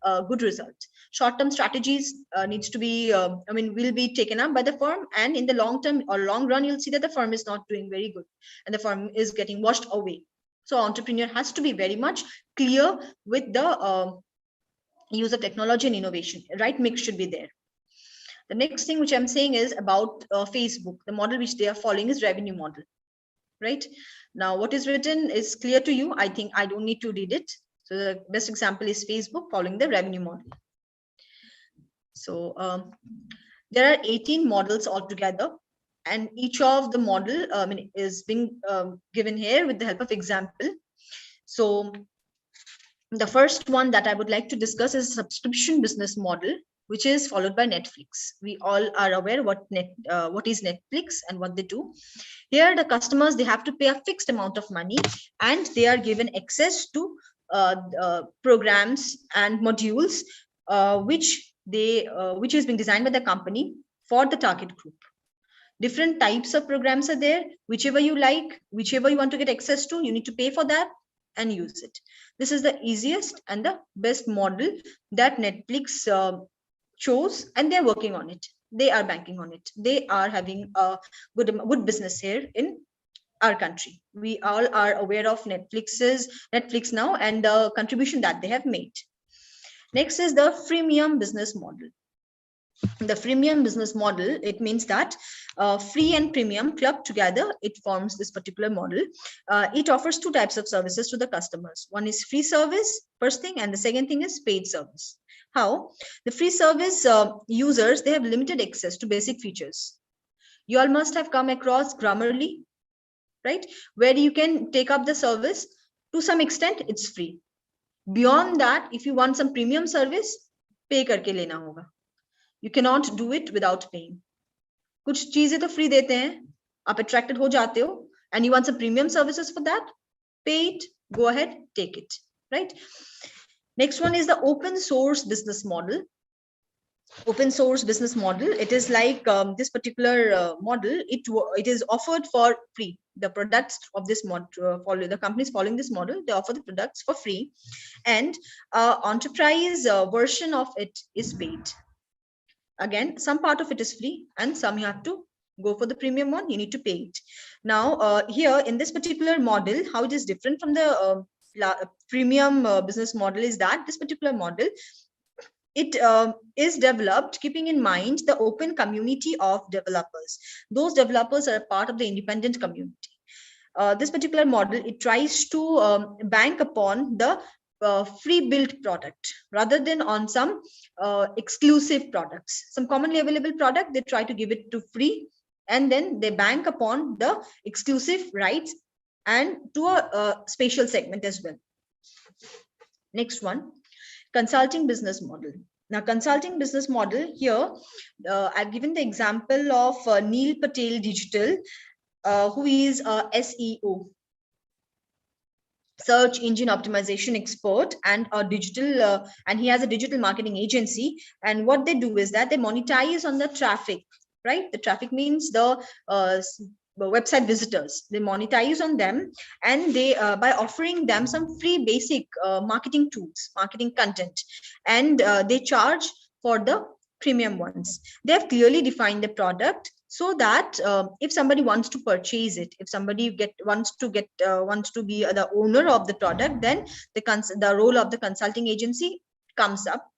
a good result. Short-term strategies needs to be, will be taken up by the firm, and in the long term or long run, you'll see that the firm is not doing very good and the firm is getting washed away. So entrepreneur has to be very much clear with the use of technology and innovation. Right mix should be there. The next thing which I'm saying is about Facebook. The model which they are following is revenue model. Right now, what is written is clear to you. I think I don't need to read it. So the best example is Facebook following the revenue model. So there are 18 models altogether, and each of the model is being given here with the help of example. So the first one that I would like to discuss is subscription business model, which is followed by Netflix. We all are aware what is Netflix and what they do. Here, the customers, they have to pay a fixed amount of money, and they are given access to programs and modules, which is being designed by the company for the target group. Different types of programs are there. Whichever you like, whichever you want to get access to, you need to pay for that and use it. This is the easiest and the best model that Netflix chose, and they're working on it. They are banking on it. They are having a good business here in our country. We all are aware of Netflix now and the contribution that they have made. Next is the freemium business model. The freemium business model, it means that free and premium clubbed together, it forms this particular model. It offers two types of services to the customers. One is free service, first thing, and the second thing is paid service. How? The free service users, they have limited access to basic features. You all must have come across Grammarly, right? Where you can take up the service. To some extent, it's free. Beyond that, if you want some premium service, pay karke lena hoga. You cannot do it without paying. कुछ चीजें तो free देते हैं, आप attracted हो जाते हो, and you want some premium services for that, pay it, go ahead, take it, right? Next one is the open source business model. Open source business model, it is like this particular model, it is offered for free. The products of this model, the companies following this model, they offer the products for free, and enterprise version of it is paid. Again, some part of it is free and some you have to go for the premium one, you need to pay it. Now, here in this particular model, how it is different from the premium business model is that this particular model, it is developed keeping in mind the open community of developers. Those developers are part of the independent community. This particular model, it tries to bank upon the free built product rather than on some exclusive products. Some commonly available product, they try to give it to free, and then they bank upon the exclusive rights and to a spatial segment as well. Next one, consulting business model. Now, consulting business model here, I've given the example of Neil Patel Digital, who is a SEO, search engine optimization expert, and a digital and he has a digital marketing agency. And what they do is that they monetize on the traffic, right? The traffic means the website visitors. They monetize on them, and they by offering them some free basic marketing tools, marketing content, and they charge for the premium ones. They have clearly defined the product, so that if somebody wants to purchase it, if somebody wants to be the owner of the product, then the role of the consulting agency comes up.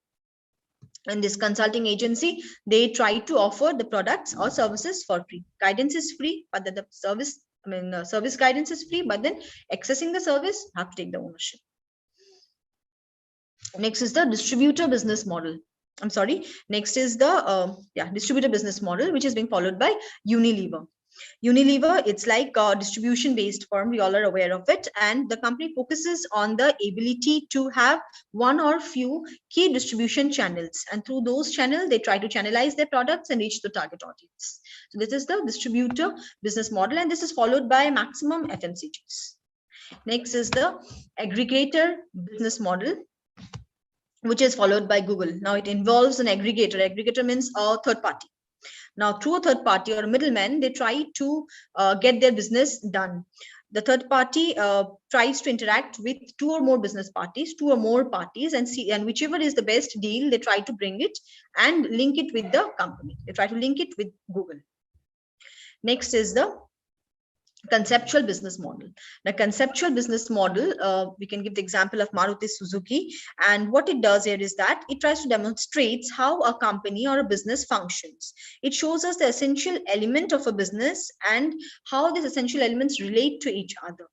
And this consulting agency, they try to offer the products or services for free. Guidance is free, but then the service, service guidance is free, but then accessing the service, you have to take the ownership. Next is the distributor business model. I'm sorry. Next is the distributor business model, which is being followed by Unilever. Unilever, it's like a distribution based firm. We all are aware of it. And the company focuses on the ability to have one or few key distribution channels. And through those channels, they try to channelize their products and reach the target audience. So this is the distributor business model. And this is followed by maximum FMCGs. Next is the aggregator business model, which is followed by Google. Now it involves an aggregator. Aggregator means a third party. Now through a third party or a middleman, they try to get their business done. The third party tries to interact with two or more business parties, two or more parties, and see, and whichever is the best deal, they try to bring it and link it with the company. They try to link it with Google. Next is the conceptual business model. The conceptual business model, we can give the example of Maruti Suzuki, and what it does here is that it tries to demonstrate how a company or a business functions. It shows us the essential element of a business and how these essential elements relate to each other,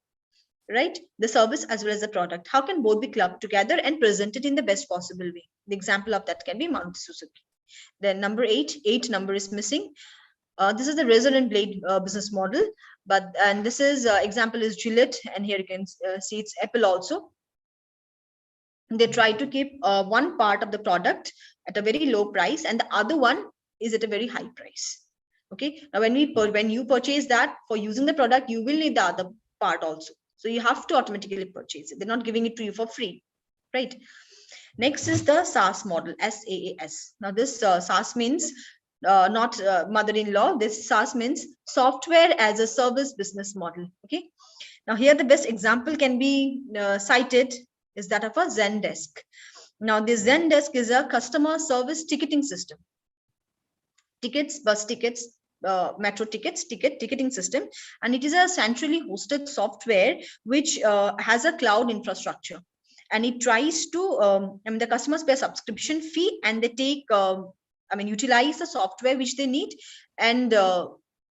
right? The service as well as the product. How can both be clubbed together and presented in the best possible way? The example of that can be Maruti Suzuki. Then number 8 number is missing. This is the razor and blade business model, and this is example is Gillette, and here you can see it's Apple also. They try to keep one part of the product at a very low price, and the other one is at a very high price. Okay. Now, when you purchase that for using the product, you will need the other part also. So you have to automatically purchase it. They're not giving it to you for free, right? Next is the SaaS model, SaaS. Now, this SaaS means not mother-in-law. This SaaS means software as a service business model. Okay. Now here the best example can be cited is that of a Zendesk. Now this Zendesk is a customer service ticketing system. Tickets, bus tickets, metro tickets, ticketing system, and it is a centrally hosted software which has a cloud infrastructure, and it tries to the customers pay a subscription fee, and they take utilize the software which they need, and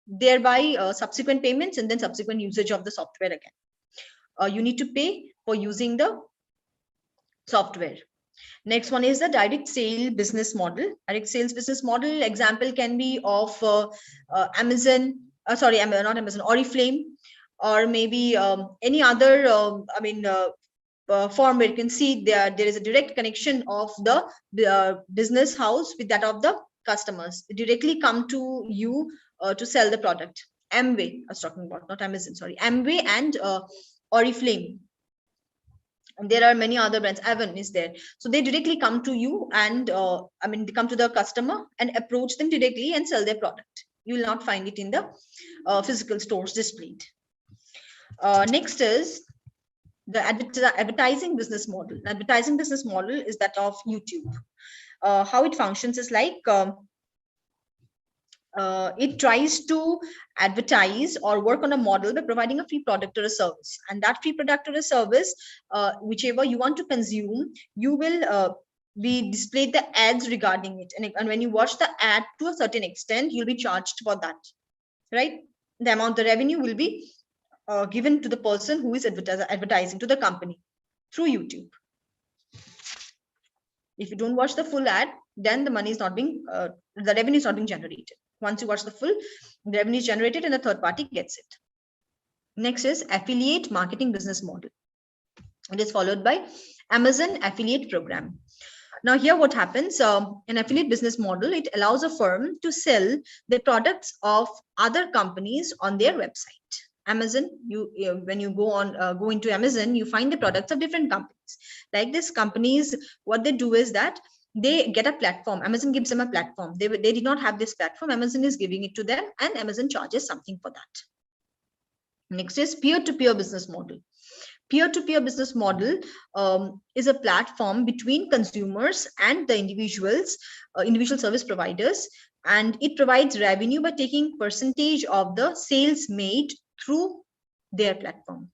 thereby subsequent payments and then subsequent usage of the software again. You need to pay for using the software. Next one is the direct sale business model. Direct sales business model example can be of Amazon, not Amazon, Oriflame, or maybe any other form where you can see there is a direct connection of the business house with that of the customers. They directly come to you to sell the product. Amway, I was talking about, not Amazon, sorry. Amway and Oriflame. And there are many other brands. Avon is there. So they directly come to you and they come to the customer and approach them directly and sell their product. You will not find it in the physical stores displayed. Next is the advertising business model. Advertising business model is that of YouTube. How it functions is like it tries to advertise or work on a model by providing a free product or a service, and that free product or a service, whichever you want to consume, you will be displayed the ads regarding it, and when you watch the ad to a certain extent, you'll be charged for that, right? The amount, the revenue will be given to the person who is advertising to the company through YouTube. If you don't watch the full ad, then the money is not being, the revenue is not being generated. Once you watch the full, the revenue is generated and the third party gets it. Next is affiliate marketing business model. It is followed by Amazon affiliate program. Now here what happens, an affiliate business model, it allows a firm to sell the products of other companies on their website. Amazon, when you go into Amazon, you find the products of different companies. Like these companies, what they do is that they get a platform. Amazon gives them a platform. They did not have this platform. Amazon is giving it to them, and Amazon charges something for that. Next is peer-to-peer business model. Peer-to-peer business model is a platform between consumers and the individuals, individual service providers, and it provides revenue by taking percentage of the sales made through their platform,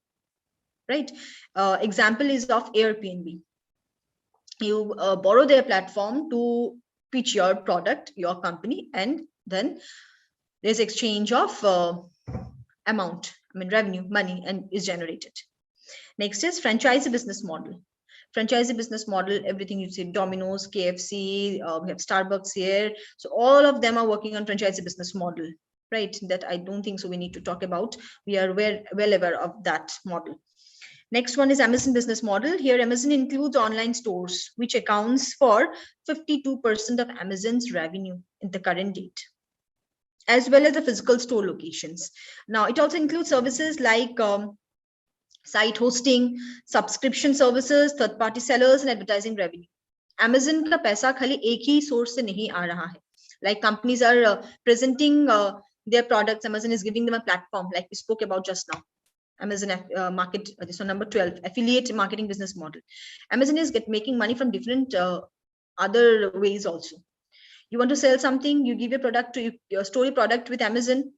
right? Example is of Airbnb. You borrow their platform to pitch your product, your company, and then there's exchange of amount, revenue, money, and is generated. Next is franchisee business model. Franchisee business model, everything you see, Domino's, KFC, we have Starbucks here. So all of them are working on franchisee business model, right? That I don't think so we need to talk about. We are well aware of that model. Next one is Amazon business model. Here, Amazon includes online stores, which accounts for 52% of Amazon's revenue in the current date, as well as the physical store locations. Now, it also includes services like site hosting, subscription services, third-party sellers, and advertising revenue. Amazon का पैसा खाली एक ही source से नहीं आ रहा है. Like companies are presenting their products. Amazon is giving them a platform, like we spoke about just now. Amazon market, this one number 12, affiliate marketing business model. Amazon is making money from different other ways also. You want to sell something, you give your product to your story product with Amazon,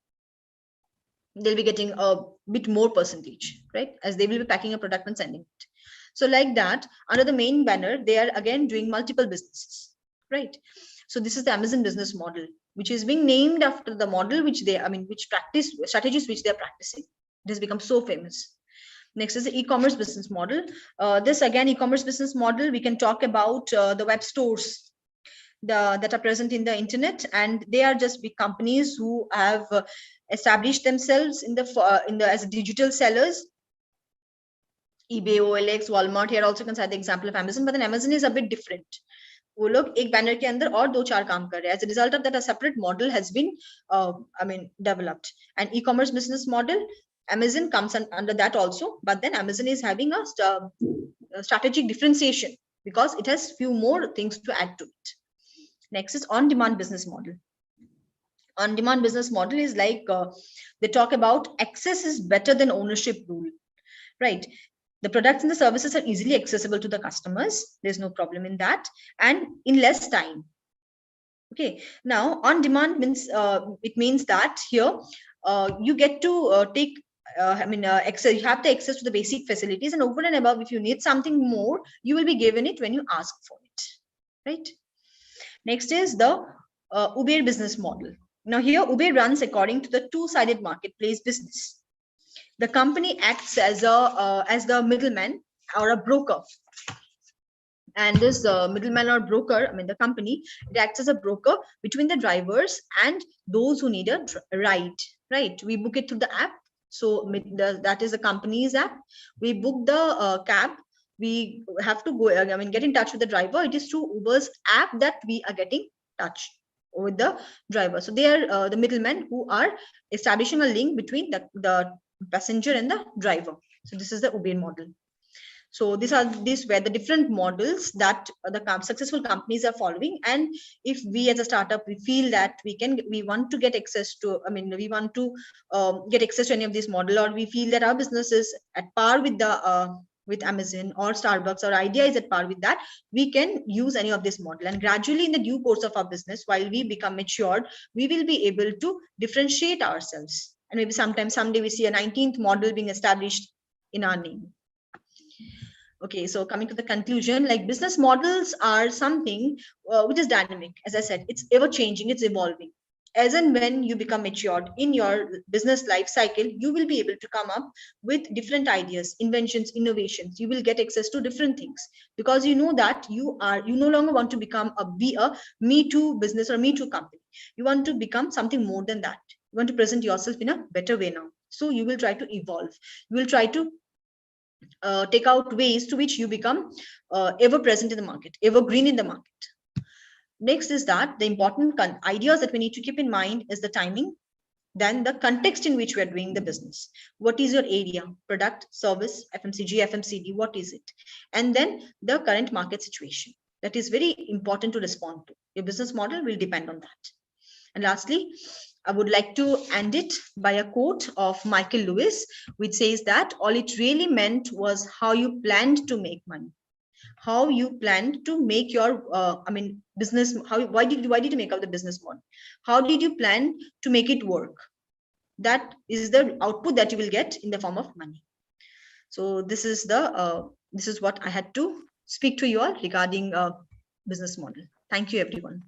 they'll be getting a bit more percentage, right? As they will be packing a product and sending it. So like that, under the main banner, they are again doing multiple businesses, right? So this is the Amazon business model, which is being named after the model which they, which practice strategies which they're practicing. It has become so famous. Next is the e-commerce business model. This again, e-commerce business model, we can talk about the web stores that are present in the internet, and they are just big companies who have established themselves in the as digital sellers. eBay, OLX, Walmart here also can cite the example of Amazon, but then Amazon is a bit different. वो लोग एक banner के अंदर और 2-4 काम कर रहे हैं. As a result of that, a separate model has been developed. And e-commerce business model, Amazon comes under that also, but then Amazon is having a strategic differentiation because it has few more things to add to it. Next is on-demand business model. On-demand business model is like they talk about access is better than ownership rule, right? The products and the services are easily accessible to the customers. There's no problem in that, and in less time. Okay. Now, on-demand means it means that here you get to take. Access, you have the access to the basic facilities, and over and above, if you need something more, you will be given it when you ask for it, right? Next is the Uber business model. Now here, Uber runs according to the two-sided marketplace business. The company acts as the middleman or a broker. And this middleman or broker, the company, it acts as a broker between the drivers and those who need a ride, right? We book it through the app. So that is the company's app. We book the cab. We have to go, get in touch with the driver. It is through Uber's app that we are getting touch with the driver. So they are the middlemen who are establishing a link between the passenger and the driver. So this is the Uber model. So these were the different models that the successful companies are following. And if we as a startup, we feel that we want to get access to, we want to get access to any of this model, or we feel that our business is at par with with Amazon or Starbucks, our idea is at par with that, we can use any of this model. And gradually in the due course of our business, while we become matured, we will be able to differentiate ourselves. And maybe someday we see a 19th model being established in our name. Okay, so coming to the conclusion, like business models are something which is dynamic. As I said, it's ever changing, it's evolving. As and when you become matured in your business life cycle, you will be able to come up with different ideas, inventions, innovations. You will get access to different things because you know that you no longer want to become a me too business or me too company. You want to become something more than that. You want to present yourself in a better way now. So you will try to evolve. You will try to take out ways to which you become ever present in the market, evergreen in the market. Next is that the important ideas that we need to keep in mind is the timing, then the context in which we are doing the business. What is your area, product, service, FMCG, FMCD, what is it? And then the current market situation. That is very important to respond to. Your business model will depend on that. And lastly, I would like to end it by a quote of Michael Lewis, which says that all it really meant was how you planned to make money. How you planned to make your business, why did you make up the business model? How did you plan to make it work? That is the output that you will get in the form of money. So this is what I had to speak to you all regarding business model. Thank you, everyone.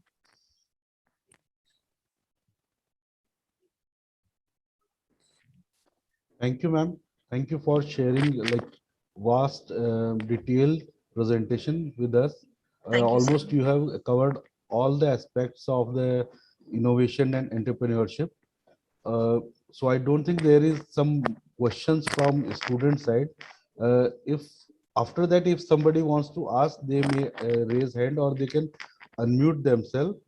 Thank you, ma'am. Thank you for sharing like vast, detailed presentation with us. Thank you, sir. Almost you have covered all the aspects of the innovation and entrepreneurship. So I don't think there is some questions from student side. If after that, if somebody wants to ask, they may raise hand or they can unmute themselves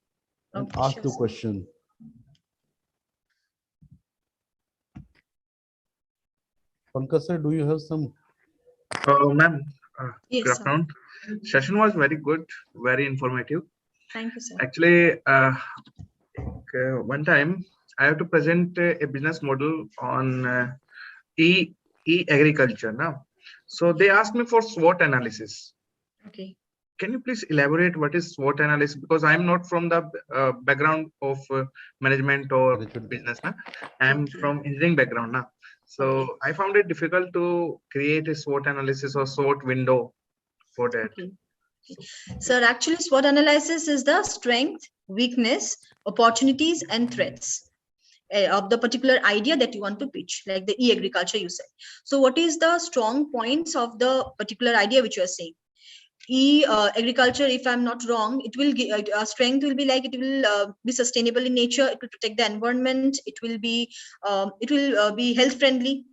and Okay, ask sure, the sir. question. Pankaj sir, do you have some? Ma'am, good Yes, sir. afternoon. Session was very good, very informative. Thank you, sir. Actually, one time I have to present a business model on e-agriculture now. So they asked me for SWOT analysis. Okay. Can you please elaborate what is SWOT analysis? Because I'm not from the background of management or business. Na? I'm Okay. from engineering background now. So Okay. I found it difficult to create a SWOT analysis or SWOT window for that. Okay. Sir, actually, SWOT analysis is the strength, weakness, opportunities, and threats of the particular idea that you want to pitch, like the e-agriculture you said. So what is the strong points of the particular idea which you are saying? Agriculture, if I'm not wrong, it will give strength will be like it will be sustainable in nature. It will protect the environment. It will be health friendly.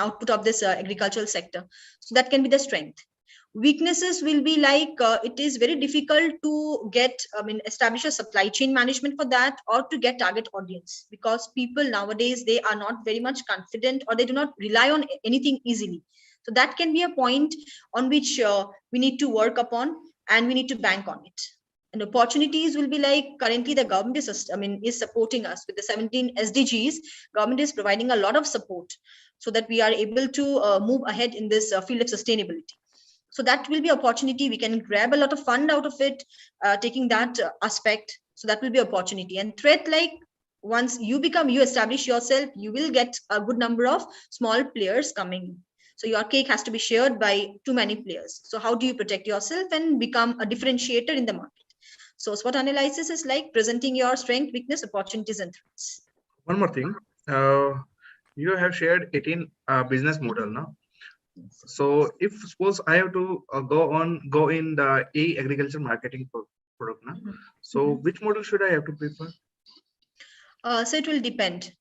Output of this agricultural sector. So that can be the strength. Weaknesses will be like it is very difficult to get establish a supply chain management for that, or to get target audience, because people nowadays, they are not very much confident, or they do not rely on anything easily. So that can be a point on which we need to work upon, and we need to bank on it. And opportunities will be like, currently the government is supporting us with the 17 SDGs. Government is providing a lot of support so that we are able to move ahead in this field of sustainability. So that will be opportunity. We can grab a lot of fund out of it, taking that aspect. So that will be opportunity. And threat, like once you establish yourself, you will get a good number of small players coming. So your cake has to be shared by too many players. So how do you protect yourself and become a differentiator in the market? So SWOT analysis is like presenting your strength, weakness, opportunities, and threats. One more thing, you have shared 18 business model now. So if suppose I have to go in the agriculture marketing product now, so which model should I have to prefer? So it will depend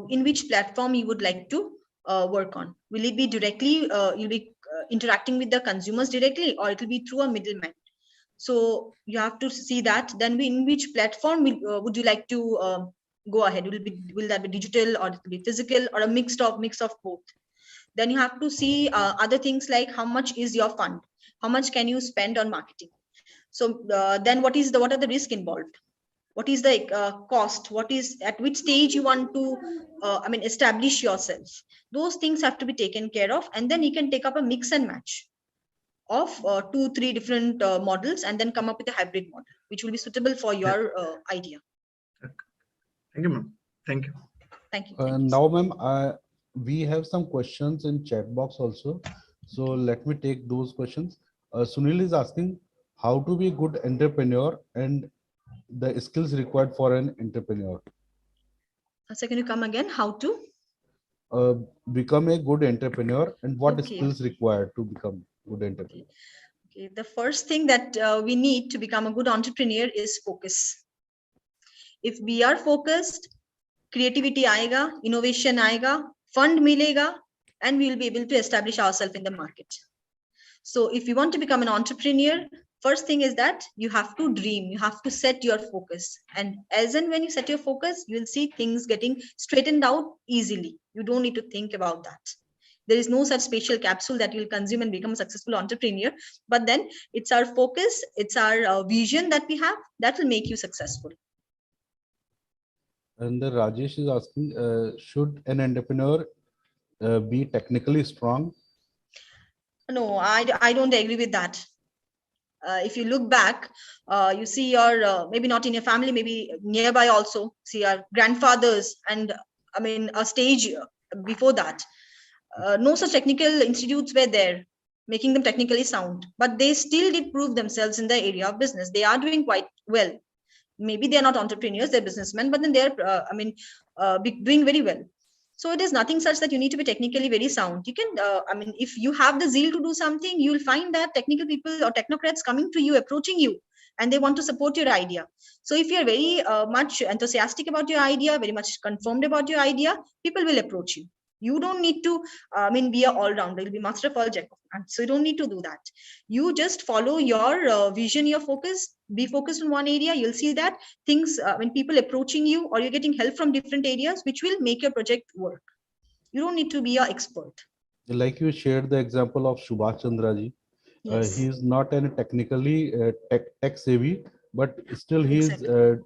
in which platform you would like to work on. Will it be directly, you'll be interacting with the consumers directly, or it will be through a middleman? So you have to see that. Then in which platform would you like to go ahead? Will that be digital, or it will be physical, or a mix of both? Then you have to see other things like how much is your fund, how much can you spend on marketing. So then what are the risk involved? What is the cost? What is, at which stage you want to establish yourself? Those things have to be taken care of, and then you can take up a mix and match of 2-3 different models, and then come up with a hybrid model which will be suitable for your idea. Thank you, ma'am. Thank you. Thank you. Now, ma'am, we have some questions in chat box also. So let me take those questions. Sunil is asking how to be a good entrepreneur and the skills required for an entrepreneur. So can you come again? How to become a good entrepreneur and what Okay. skills required to become good entrepreneur? Okay. The first thing that we need to become a good entrepreneur is focus. If we are focused, creativity aayega, innovation aayega, fund milega, and we will be able to establish ourselves in the market. So if you want to become an entrepreneur, first thing is that you have to dream, you have to set your focus. And as and when you set your focus, you will see things getting straightened out easily. You don't need to think about that. There is no such special capsule that you'll consume and become a successful entrepreneur. But then it's our focus, it's our vision that we have that will make you successful. And the Rajesh is asking, should an entrepreneur be technically strong? No, I don't agree with that. If you look back, you see your, maybe not in your family, maybe nearby also, see our grandfathers, and a stage before that. No such technical institutes were there, making them technically sound, but they still did prove themselves in the area of business. They are doing quite well. Maybe they are not entrepreneurs, they're businessmen, but then they're, doing very well. So it is nothing such that you need to be technically very sound. You can, I mean, if you have the zeal to do something, you'll find that technical people or technocrats coming to you, approaching you, and they want to support your idea. So if you're very much enthusiastic about your idea, very much confirmed about your idea, people will approach you. You don't need to, be an all-rounder. You'll be master of all, jack of none. So you don't need to do that. You just follow your vision, your focus, be focused on one area. You'll see that things, when people approaching you or you're getting help from different areas, which will make your project work. You don't need to be an expert. Like you shared the example of Subhash Chandra ji. Yes. He is not an technically tech savvy, but still he is Exactly.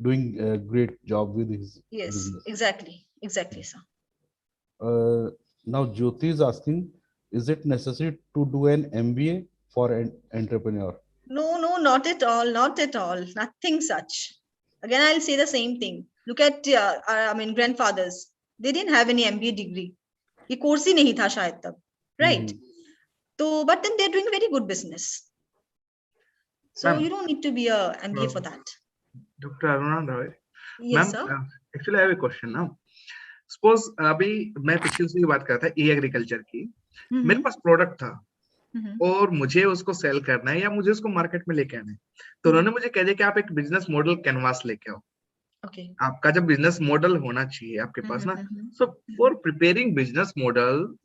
doing a great job with his Yes, business. exactly, sir. Now Jyoti is asking, is it necessary to do an MBA for an entrepreneur? No, not at all, not at all, nothing such. Again, I'll say the same thing. Look at, grandfathers. They didn't have any MBA degree. ये course ही नहीं था शायद तब, right? So, but then they're doing very good business. So you don't need to be a MBA for that. Dr. Aruna Devroy. Yes, sir. Actually, I have a question now. Suppose अभी मैं पिछले से बात कर रहा था agriculture की, मेरे पास प्रोडक्ट था और मुझे उसको सेल करना है या मुझे उसको मार्केट में लेके आना है, तो उन्होंने मुझे कह दिया कि आप एक बिजनेस मॉडल कैनवास लेके आओ. आपका जब बिजनेस मॉडल होना चाहिए आपके पास ना, so for preparing business model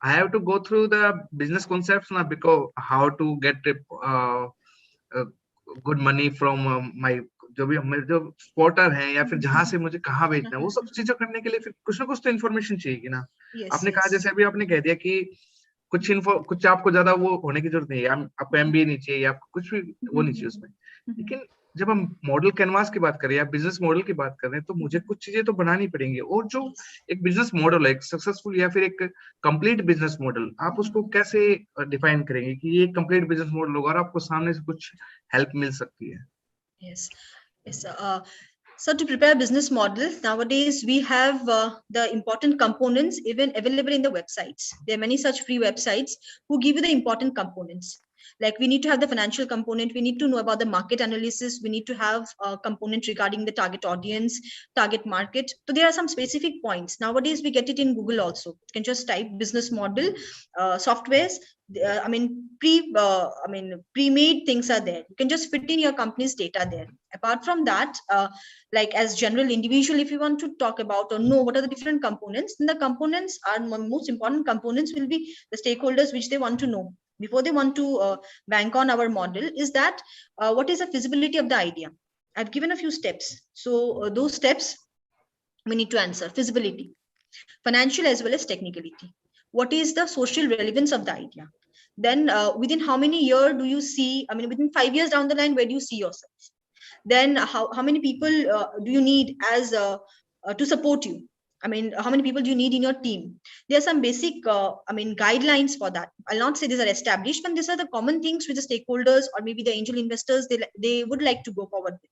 I have to go through the business concepts ना, because how to get good money from my जो भी मेरे जो स्पॉटर हैं या फिर जहां से मुझे कहाँ बेचना है, वो सब चीजें करने के लिए फिर कुछ ना कुछ तो इन्फॉर्मेशन चाहिए ना. आपने कहा जैसे अभी आपने कह दिया कि कुछ आपको ज्यादा वो होने की जरूरत नहीं है, आपको एमबीए नहीं चाहिए, आपको कुछ भी वो नहीं चाहिए उसमें. लेकिन जब हम मॉडल कैनवास की बात करें या बिजनेस मॉडल की बात कर रहे हैं, तो मुझे कुछ चीजें तो बनानी पड़ेंगी. और जो एक बिजनेस मॉडल है, एक सक्सेसफुल या फिर एक कंप्लीट बिजनेस मॉडल, आप उसको कैसे डिफाइन करेंगे कि ये कंप्लीट बिजनेस मॉडल होगा और आपको सामने से कुछ हेल्प मिल सकती है? Yes. So to prepare a business model, nowadays we have the important components even available in the websites. There are many such free websites who give you the important components. Like we need to have the financial component, we need to know about the market analysis, we need to have a component regarding the target audience, target market. So there are some specific points. Nowadays we get it in Google also. You can just type business model, softwares. Pre-made things are there. You can just fit in your company's data there. Apart from that, like as general individual, if you want to talk about or know what are the different components, then the components are most important components will be the stakeholders which they want to know before they want to bank on our model, is that what is the feasibility of the idea. I've given a few steps. So those steps we need to answer: feasibility, financial as well as technicality. What is the social relevance of the idea? Then within how many years do you see, within 5 years down the line, where do you see yourself? Then how many people do you need as to support you? How many people do you need in your team? There are some basic guidelines for that. I'll not say these are established, but these are the common things which the stakeholders or maybe the angel investors they would like to go forward with.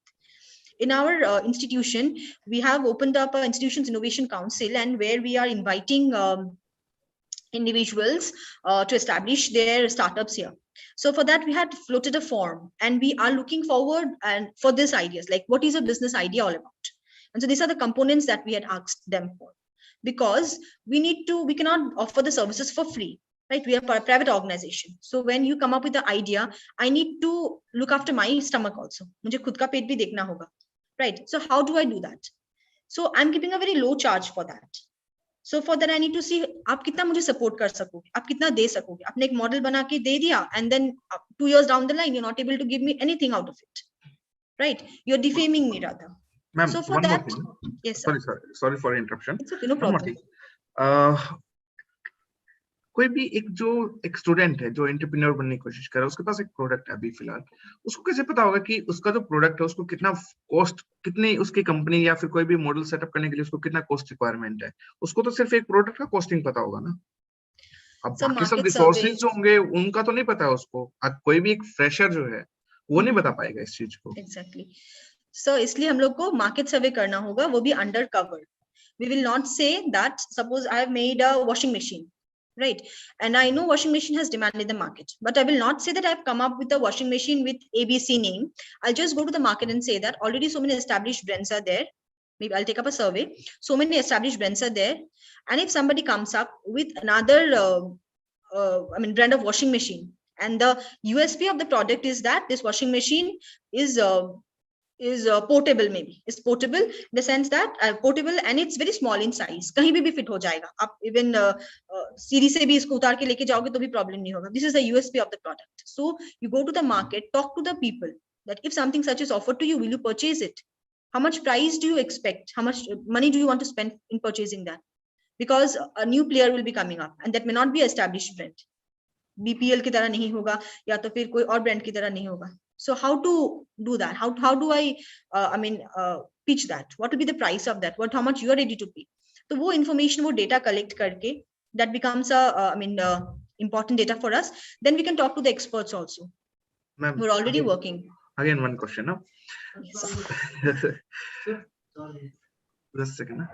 In our institution, we have opened up an institution's innovation council, and where we are inviting individuals to establish their startups here. So for that, we had floated a form, and we are looking forward and for these ideas, like what is a business idea all about? And so these are the components that we had asked them for, because we cannot offer the services for free, right? We are a private organization. So when you come up with the idea, I need to look after my stomach also. Mujhe khud ka pet bhi dekhna hoga, right? So how do I do that? So I'm keeping a very low charge for that. So for that, I need to see आप कितना मुझे support कर सकोगे, आप कितना दे सकोगे. आपने एक model बना के दे दिया, and then 2 years down the line, you're not able to give me anything out of it, right? You're defaming me rather. Ma'am, so for that, yes, sir. Sorry for interruption. It's okay, no problem. कोई भी एक student है जो entrepreneur बनने की कोशिश कर रहा है, उसके पास एक प्रोडक्ट है अभी फिलहाल, उसको कैसे पता होगा कि उसका जो प्रोडक्ट है उसको कितना कॉस्ट, कितनी उसकी कंपनी या फिर कोई भी मॉडल सेटअप करने के लिए उसको कितना कॉस्ट रिक्वायरमेंट है? उसको तो सिर्फ एक प्रोडक्ट का कॉस्टिंग पता होगा ना. अब बाकी सब रिसोर्सेज जो होंगे उनका तो नहीं पता है उसको. अब कोई भी एक फ्रेशर जो है वो नहीं बता पाएगा इस चीज को. Exactly. So इसलिए हम लोग को मार्केट सर्वे करना होगा, वो भी under cover. We will not say that suppose I have made a washing machine, right? And I know washing machine has demand in the market, but I will not say that I've come up with a washing machine with ABC name. I'll just go to the market and say that already so many established brands are there. maybe I'll take up a survey. So many established brands are there. And if somebody comes up with another, brand of washing machine, and the USP of the product is that this washing machine is portable, maybe it's portable in the sense that portable, and it's very small in size. कहीं भी fit हो जाएगा. आप even सीढ़ी से भी इसको उतार के लेके जाओगे तो भी problem नहीं होगा. This is the USP of the product. So you go to the market, talk to the people that if something such is offered to you, will you purchase it? How much price do you expect? How much money do you want to spend in purchasing that? Because a new player will be coming up, and that may not be an established brand. BPL की तरह नहीं होगा, या तो फिर कोई और brand की तरह नहीं होगा. So how to do that? How do I pitch that? What will be the price of that? How much you are ready to pay? So वो information, वो data collect करके, that becomes important data for us. Then we can talk to the experts also. We're already working. Again, one question. No? Yes. Just a second.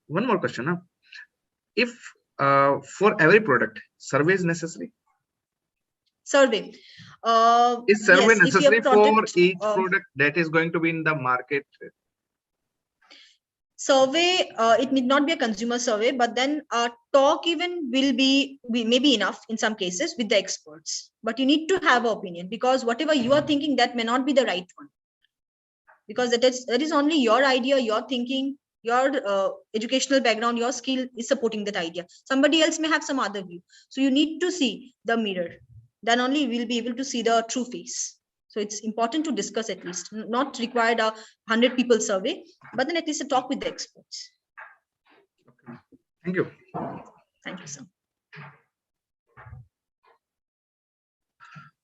One more question. No? If for every product, survey is necessary? Survey. Is survey yes, necessary product, for each product that is going to be in the market? Survey, it need not be a consumer survey, but then talk even will be maybe enough in some cases with the experts. But you need to have an opinion, because whatever you are thinking, that may not be the right one. Because that is only your idea, your thinking, your educational background, your skill is supporting that idea. Somebody else may have some other view. So you need to see the mirror. Then only we'll be able to see the true face. So it's important to discuss, at least, not required a 100 people survey, but then at least a talk with the experts. Okay. Thank you. Thank you, sir.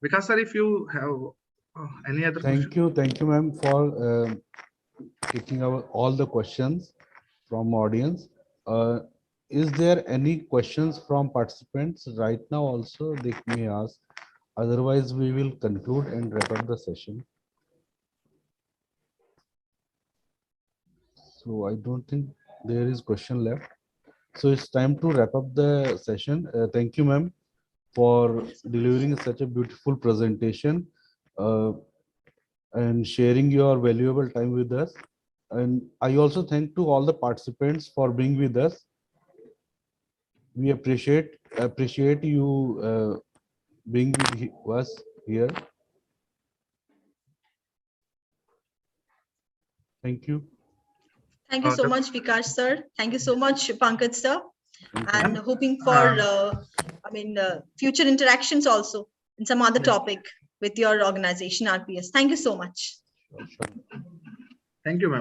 Vikas sir, if you have any other Thank you, ma'am, for taking all the questions from audience. Is there any questions from participants right now? Also, they may ask. Otherwise, we will conclude and wrap up the session. So I don't think there is question left. So it's time to wrap up the session. Thank you, ma'am, for delivering such a beautiful presentation and sharing your valuable time with us. And I also thank to all the participants for being with us. We appreciate you being with us here. Thank you. Thank you so much, Vikas sir. Thank you so much, Pankaj sir. And hoping for future interactions also in some other topic with your organization, RPS. Thank you so much. Thank you, ma'am.